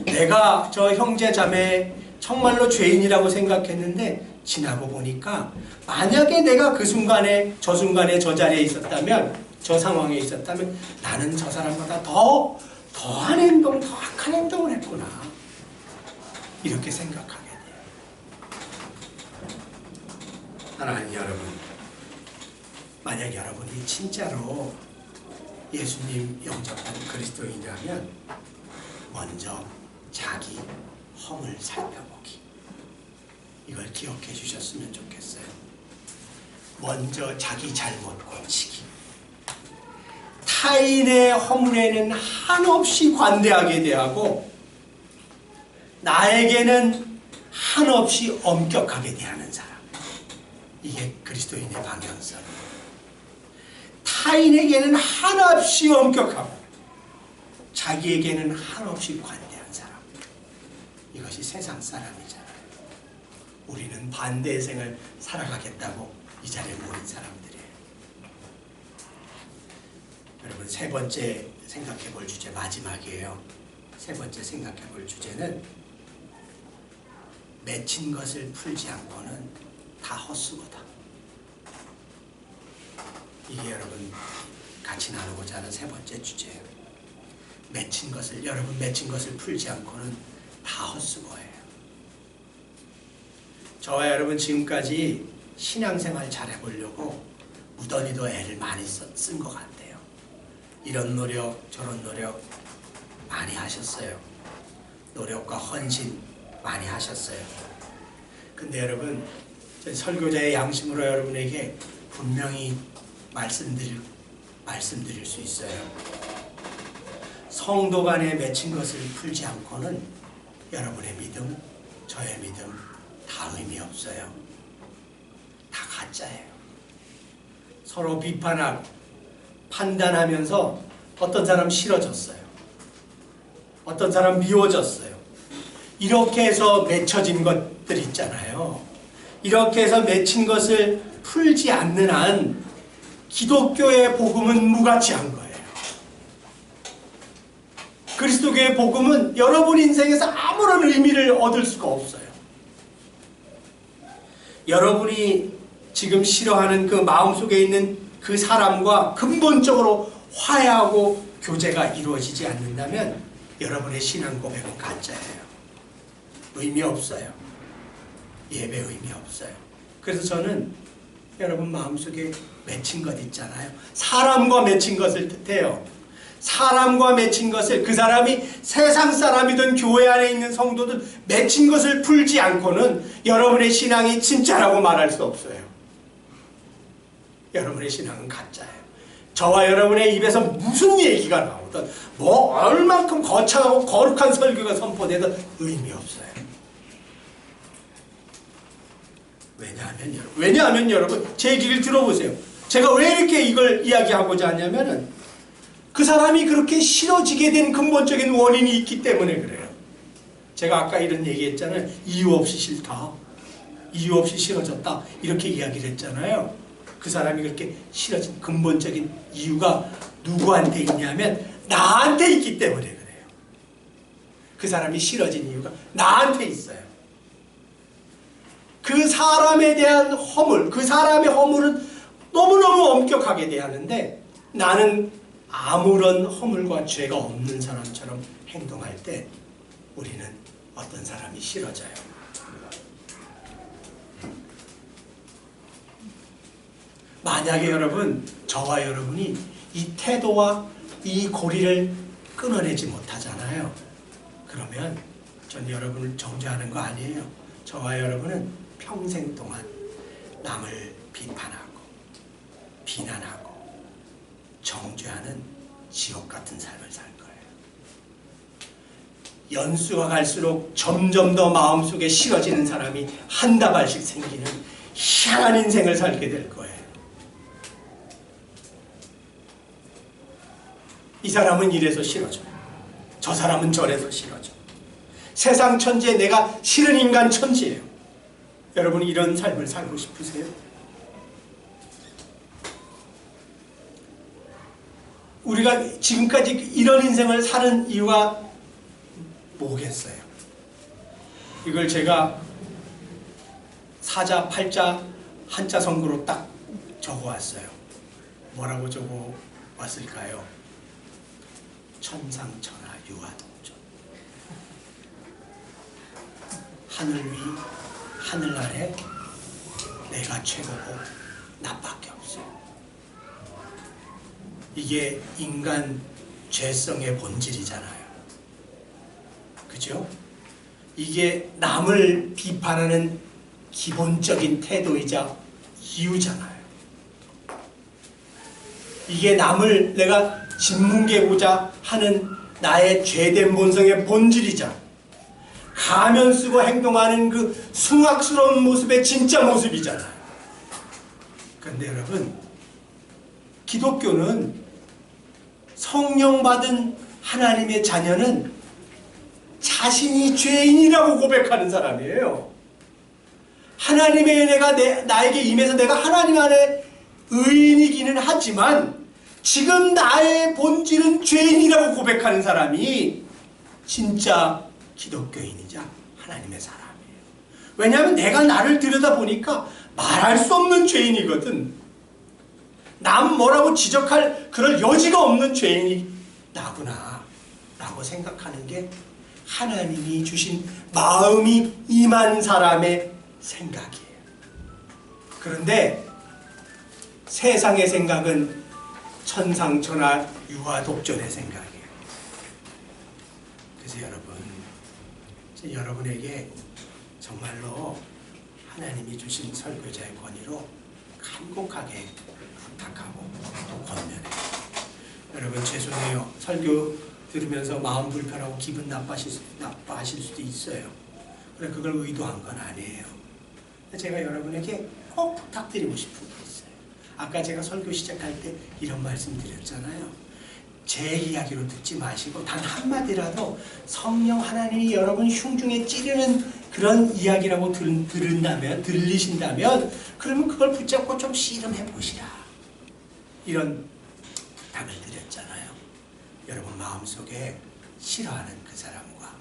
내가 저 형제 자매 정말로 죄인이라고 생각했는데 지나고 보니까 만약에 내가 그 순간에 저 자리에 있었다면, 저 상황에 있었다면 나는 저 사람보다 더한 행동, 더 악한 행동을 했구나. 이렇게 생각하게 돼요. 사랑하는 여러분, 만약 여러분이 진짜로 예수님 영접한 그리스도인이라면 먼저 자기 허물 살펴보기, 이걸 기억해 주셨으면 좋겠어요. 먼저 자기 잘못 고치기, 타인의 허물에는 한없이 관대하게 대하고 나에게는 한없이 엄격하게 대하는 사람, 이게 그리스도인의 방향성이에요. 타인에게는 한없이 엄격하고 자기에게는 한없이 관대한 사람, 이것이 세상 사람이잖아요. 우리는 반대의 생을 살아가겠다고 이 자리에 모인 사람들이에요. 여러분, 세 번째 생각해 볼 주제, 마지막이에요. 세 번째 생각해 볼 주제는 맺힌 것을 풀지 않고는 다 헛수고다. 이게 여러분 같이 나누고자 하는 세 번째 주제예요. 여러분 맺힌 것을 풀지 않고는 다 헛수고예요. 저와 여러분 지금까지 신앙생활 잘해보려고 무던히도 애를 많이 쓴 것 같아요. 이런 노력 저런 노력 많이 하셨어요. 노력과 헌신 많이 하셨어요. 근데 여러분, 설교자의 양심으로 여러분에게 분명히 말씀드릴 수 있어요. 성도 간에 맺힌 것을 풀지 않고는 여러분의 믿음, 저의 믿음 다 의미 없어요. 다 가짜예요. 서로 비판하고 판단하면서 어떤 사람 싫어졌어요. 어떤 사람 미워졌어요. 이렇게 해서 맺혀진 것들 있잖아요. 이렇게 해서 맺힌 것을 풀지 않는 한 기독교의 복음은 무가치한 거예요. 그리스도교의 복음은 여러분 인생에서 아무런 의미를 얻을 수가 없어요. 여러분이 지금 싫어하는 그 마음속에 있는 그 사람과 근본적으로 화해하고 교제가 이루어지지 않는다면 여러분의 신앙 고백은 가짜예요. 의미 없어요. 예배 의미 없어요. 그래서 저는 여러분 마음속에 맺힌 것 있잖아요. 사람과 맺힌 것을 뜻해요. 사람과 맺힌 것을, 그 사람이 세상 사람이든 교회 안에 있는 성도든 맺힌 것을 풀지 않고는 여러분의 신앙이 진짜라고 말할 수 없어요. 여러분의 신앙은 가짜예요. 저와 여러분의 입에서 무슨 얘기가 나오든 뭐 얼만큼 거창하고 거룩한 설교가 선포되든 의미 없어요. 왜냐하면 여러분 제 얘기를 들어보세요. 제가 왜 이렇게 이걸 이야기하고자 하냐면은 그 사람이 그렇게 싫어지게 된 근본적인 원인이 있기 때문에 그래요. 제가 아까 이런 얘기했잖아요. 이유 없이 싫다, 이유 없이 싫어졌다, 이렇게 이야기를 했잖아요. 그 사람이 그렇게 싫어진 근본적인 이유가 누구한테 있냐면 나한테 있기 때문에 그래요. 그 사람이 싫어진 이유가 나한테 있어요. 그 사람에 대한 허물, 그 사람의 허물은 너무너무 엄격하게 대하는데 나는 아무런 허물과 죄가 없는 사람처럼 행동할 때 우리는 어떤 사람이 싫어져요. 만약에 여러분, 저와 여러분이 이 태도와 이 고리를 끊어내지 못하잖아요. 그러면 전 여러분을 정죄하는 거 아니에요. 저와 여러분은 평생 동안 남을 비판하고 비난하고 정죄하는 지옥 같은 삶을 살 거예요. 연수가 갈수록 점점 더 마음속에 싫어지는 사람이 한 다발씩 생기는 희한한 인생을 살게 될 거예요. 이 사람은 이래서 싫어져. 저 사람은 저래서 싫어져. 세상 천지에 내가 싫은 인간 천지예요. 여러분이 이런 삶을 살고 싶으세요? 우리가 지금까지 이런 인생을 사는 이유가 뭐겠어요? 이걸 제가 사자, 팔자, 한자 성구로 딱 적어왔어요. 뭐라고 적어왔을까요? 천상천하 유아동존. 하늘 위, 하늘 아래 내가 최고고 나밖에 없어요. 이게 인간 죄성의 본질이잖아요. 그죠? 이게 남을 비판하는 기본적인 태도이자 이유잖아요. 이게 남을 내가 짓뭉개고자 하는 나의 죄된 본성의 본질이자 가면 쓰고 행동하는 그 숭악스러운 모습의 진짜 모습이잖아요. 그런데 여러분, 기독교는 성령 받은 하나님의 자녀는 자신이 죄인이라고 고백하는 사람이에요. 하나님의 은혜가 나에게 임해서 내가 하나님 안에 의인이기는 하지만 지금 나의 본질은 죄인이라고 고백하는 사람이 진짜 기독교인이자 하나님의 사람이에요. 왜냐하면 내가 나를 들여다보니까 말할 수 없는 죄인이거든. 남 뭐라고 지적할 그럴 여지가 없는 죄인이 나구나 라고 생각하는 게 하나님이 주신 마음이 임한 사람의 생각이에요. 그런데 세상의 생각은 천상천하 유아 독존의 생각이에요. 그래서 여러분에게 정말로 하나님이 주신 설교자의 권위로 간곡하게 부탁하고 또 권면해요. 여러분 죄송해요. 설교 들으면서 마음 불편하고 기분 나빠하실 수도 있어요. 그래 그걸 의도한 건 아니에요. 제가 여러분에게 꼭 부탁드리고 싶은 게 있어요. 아까 제가 설교 시작할 때 이런 말씀 드렸잖아요. 제 이야기로 듣지 마시고 단 한마디라도 성령 하나님이 여러분 흉중에 찌르는 그런 이야기라고 들리신다면 그러면 그걸 붙잡고 좀 씨름해 보시라. 이런 부탁을 드렸잖아요. 여러분 마음속에 싫어하는 그 사람과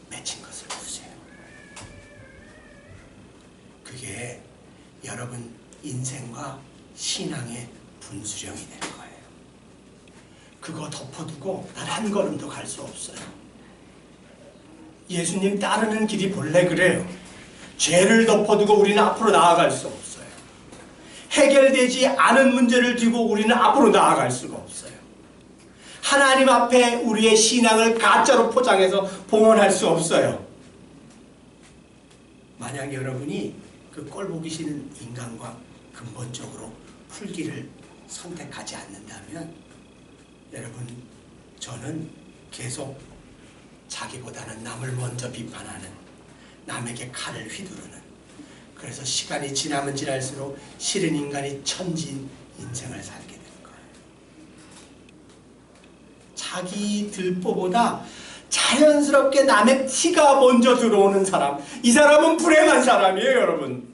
맺힌 것을 보세요. 그게 여러분 인생과 신앙의 분수령이 될 거예요. 그거 덮어두고 단 한 걸음도 갈 수 없어요. 예수님 따르는 길이 본래 그래요. 죄를 덮어두고 우리는 앞으로 나아갈 수 없어요. 해결되지 않은 문제를 두고 우리는 앞으로 나아갈 수가 없어요. 하나님 앞에 우리의 신앙을 가짜로 포장해서 봉헌할 수 없어요. 만약 여러분이 그 꼴보기 싫은 인간과 근본적으로 풀기를 선택하지 않는다면 여러분 저는 계속 자기보다는 남을 먼저 비판하는, 남에게 칼을 휘두르는, 그래서 시간이 지나면 지날수록 싫은 인간이 천지인 인생을 살게 될 거예요. 자기 들보보다 자연스럽게 남의 티가 먼저 들어오는 사람, 이 사람은 불행한 사람이에요. 여러분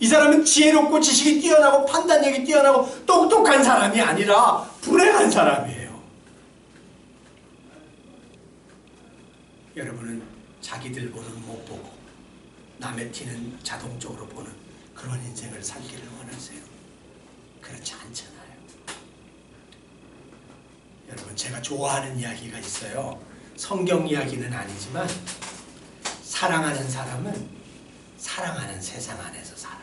이 사람은 지혜롭고 지식이 뛰어나고 판단력이 뛰어나고 똑똑한 사람이 아니라 불행한 사람이에요. 여러분은 자기들 보는 못 보고 남의 티는 자동적으로 보는 그런 인생을 살기를 원하세요? 그렇지 않잖아요. 여러분 제가 좋아하는 이야기가 있어요. 성경 이야기는 아니지만 사랑하는 사람은 사랑하는 세상 안에서 살아요.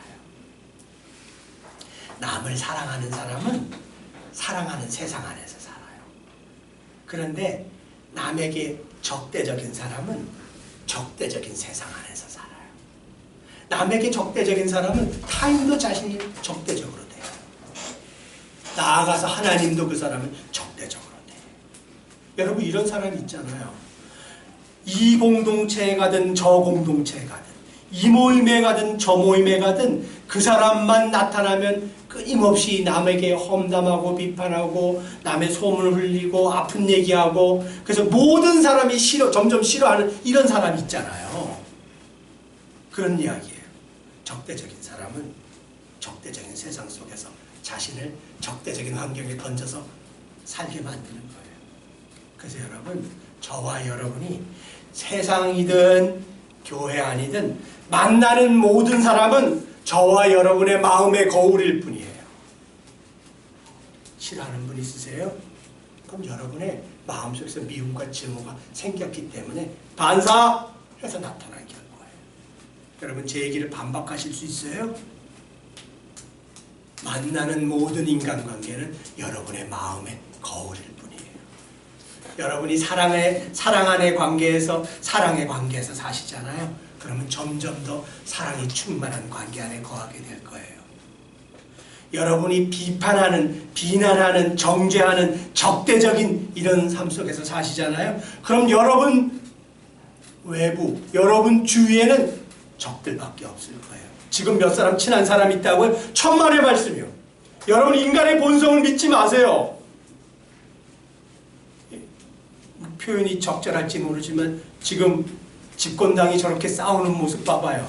남을 사랑하는 사람은 사랑하는 세상 안에서 살아요. 그런데 남에게 적대적인 사람은 적대적인 세상 안에서 살아요. 남에게 적대적인 사람은 타인도 자신이 적대적으로 돼요. 나아가서 하나님도 그 사람은 적대적으로 돼요. 여러분 이런 사람이 있잖아요. 이 공동체에 가든 저 공동체에 가든 이 모임에 가든 저 모임에 가든 그 사람만 나타나면 끊임없이 남에게 험담하고 비판하고 남의 소문을 흘리고 아픈 얘기하고 그래서 모든 사람이 점점 싫어하는 이런 사람이 있잖아요. 그런 이야기예요. 적대적인 사람은 적대적인 세상 속에서 자신을 적대적인 환경에 던져서 살게 만드는 거예요. 그래서 여러분 저와 여러분이 세상이든 교회 아니든 만나는 모든 사람은 저와 여러분의 마음의 거울일 뿐이에요. 싫어하는 분 있으세요? 그럼 여러분의 마음속에서 미움과 증오가 생겼기 때문에 반사해서 나타난 결과예요. 여러분 제 얘기를 반박하실 수 있어요? 만나는 모든 인간관계는 여러분의 마음의 거울일 뿐이에요. 여러분이 사랑 안의 관계에서 사랑의 관계에서 사시잖아요. 그러면 점점 더 사랑이 충만한 관계 안에 거하게 될 거예요. 여러분이 비판하는, 비난하는, 정죄하는 적대적인 이런 삶 속에서 사시잖아요. 그럼 여러분 외부, 여러분 주위에는 적들밖에 없을 거예요. 지금 몇 사람 친한 사람이 있다고요? 천만의 말씀이요. 여러분 인간의 본성을 믿지 마세요. 표현이 적절할지 모르지만 지금 집권당이 저렇게 싸우는 모습 봐봐요.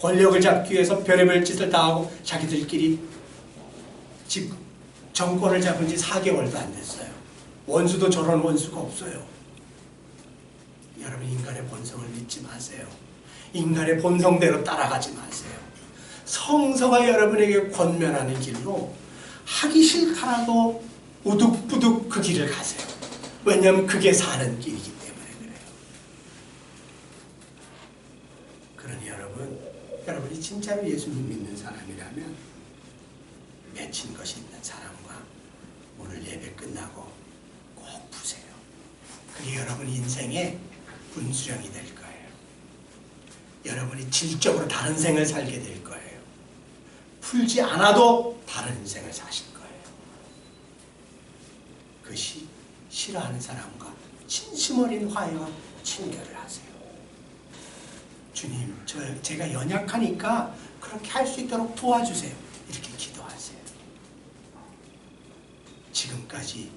권력을 잡기 위해서 별의별 짓을 다 하고 자기들끼리 정권을 잡은 지 4개월도 안 됐어요. 원수도 저런 원수가 없어요. 여러분 인간의 본성을 믿지 마세요. 인간의 본성대로 따라가지 마세요. 성서가 여러분에게 권면하는 길로 하기 싫더라도 우둑부둑 그 길을 가세요. 왜냐하면 그게 사는 길이기 때문에 그래요. 그러니 여러분이 진짜로 예수님 믿는 사람이라면 맺힌 것이 있는 사람과 오늘 예배 끝나고 꼭 푸세요. 그게 여러분 인생의 분수령이 될 거예요. 여러분이 질적으로 다른 생을 살게 될 거예요. 풀지 않아도 다른 인생을 사실 거예요. 그것이 싫어하는 사람과 진심 어린 화해와 친교를 하세요. 주님, 제가 연약하니까 그렇게 할 수 있도록 도와주세요. 이렇게 기도하세요. 지금까지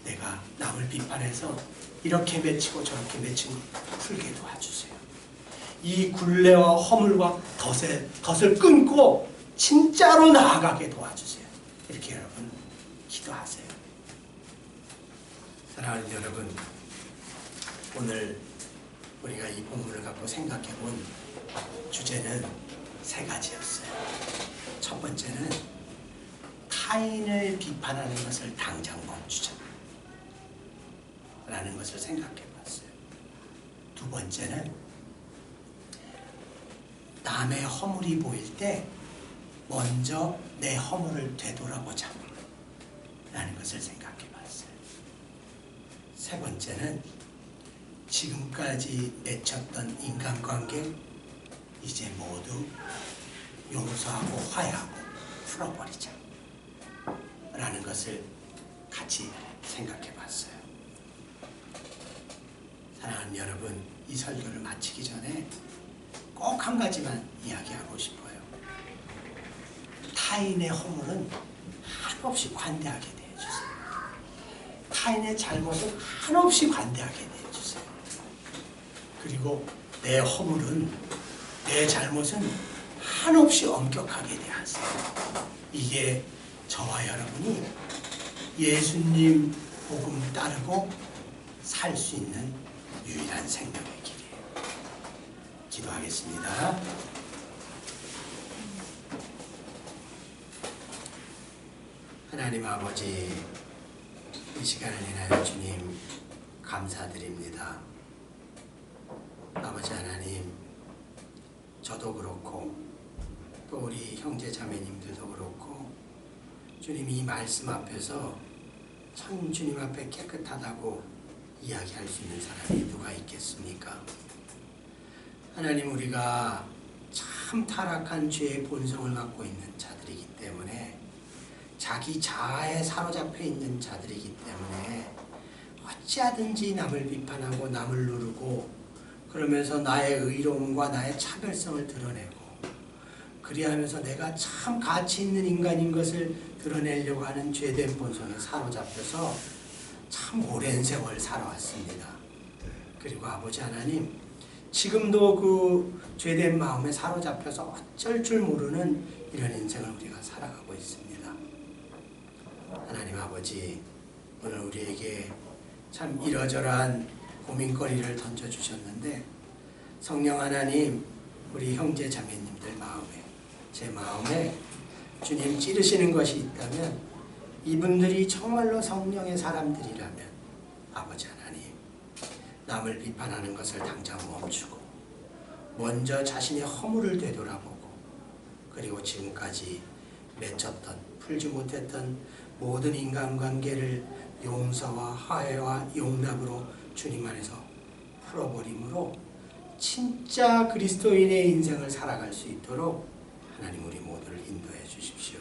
내가 남을 비판해서 이렇게 맺히고 저렇게 맺힌 거 풀게 도와주세요. 이 굴레와 허물과 덫을 끊고 진짜로 나아가게 도와주세요. 이렇게 여러분 기도하세요. 사랑하는 여러분, 오늘 우리가 이 본문을 갖고 생각해 본 주제는 세 가지였어요. 첫 번째는 타인을 비판하는 것을 당장 멈추자 라는 것을 생각해 봤어요. 두 번째는 남의 허물이 보일 때 먼저 내 허물을 되돌아보자 라는 것을 생각해 봤어요. 세 번째는 지금까지 맺혔던 인간관계 이제 모두 용서하고 화해하고 풀어버리자 라는 것을 같이 생각해 봤어요. 사랑하는 여러분, 이 설교를 마치기 전에 꼭 한 가지만 이야기하고 싶어요. 타인의 허물은 한없이 관대하게 대해주세요. 타인의 잘못은 한없이 관대하게 대해주세요. 그리고 내 허물은, 내 잘못은 한없이 엄격하게 대하세요. 이게 저와 여러분이 예수님 복음 따르고 살 수 있는 유일한 생명의 길이에요. 기도하겠습니다. 하나님 아버지, 이 시간을 인하여 주님 감사드립니다. 아버지 하나님, 저도 그렇고 또 우리 형제 자매님들도 그렇고 주님 이 말씀 앞에서 참 주님 앞에 깨끗하다고 이야기할 수 있는 사람이 누가 있겠습니까? 하나님, 우리가 참 타락한 죄의 본성을 갖고 있는 자들이기 때문에, 자기 자아에 사로잡혀 있는 자들이기 때문에 어찌하든지 남을 비판하고 남을 누르고 그러면서 나의 의로움과 나의 차별성을 드러내고 그리하면서 내가 참 가치 있는 인간인 것을 드러내려고 하는 죄된 본성에 사로잡혀서 참 오랜 세월 살아왔습니다. 그리고 아버지 하나님, 지금도 그 죄된 마음에 사로잡혀서 어쩔 줄 모르는 이런 인생을 우리가 살아가고 있습니다. 하나님 아버지, 오늘 우리에게 참 이러저러한 고민거리를 던져주셨는데, 성령 하나님, 우리 형제 자매님들 마음에, 제 마음에 주님 찌르시는 것이 있다면, 이분들이 정말로 성령의 사람들이라면 아버지 하나님, 남을 비판하는 것을 당장 멈추고 먼저 자신의 허물을 되돌아보고 그리고 지금까지 맺혔던, 풀지 못했던 모든 인간관계를 용서와 화해와 용납으로 주님 안에서 풀어버림으로 진짜 그리스도인의 인생을 살아갈 수 있도록 하나님 우리 모두를 인도해 주십시오.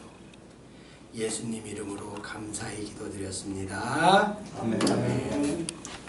예수님 이름으로 감사히 기도드렸습니다. 아멘.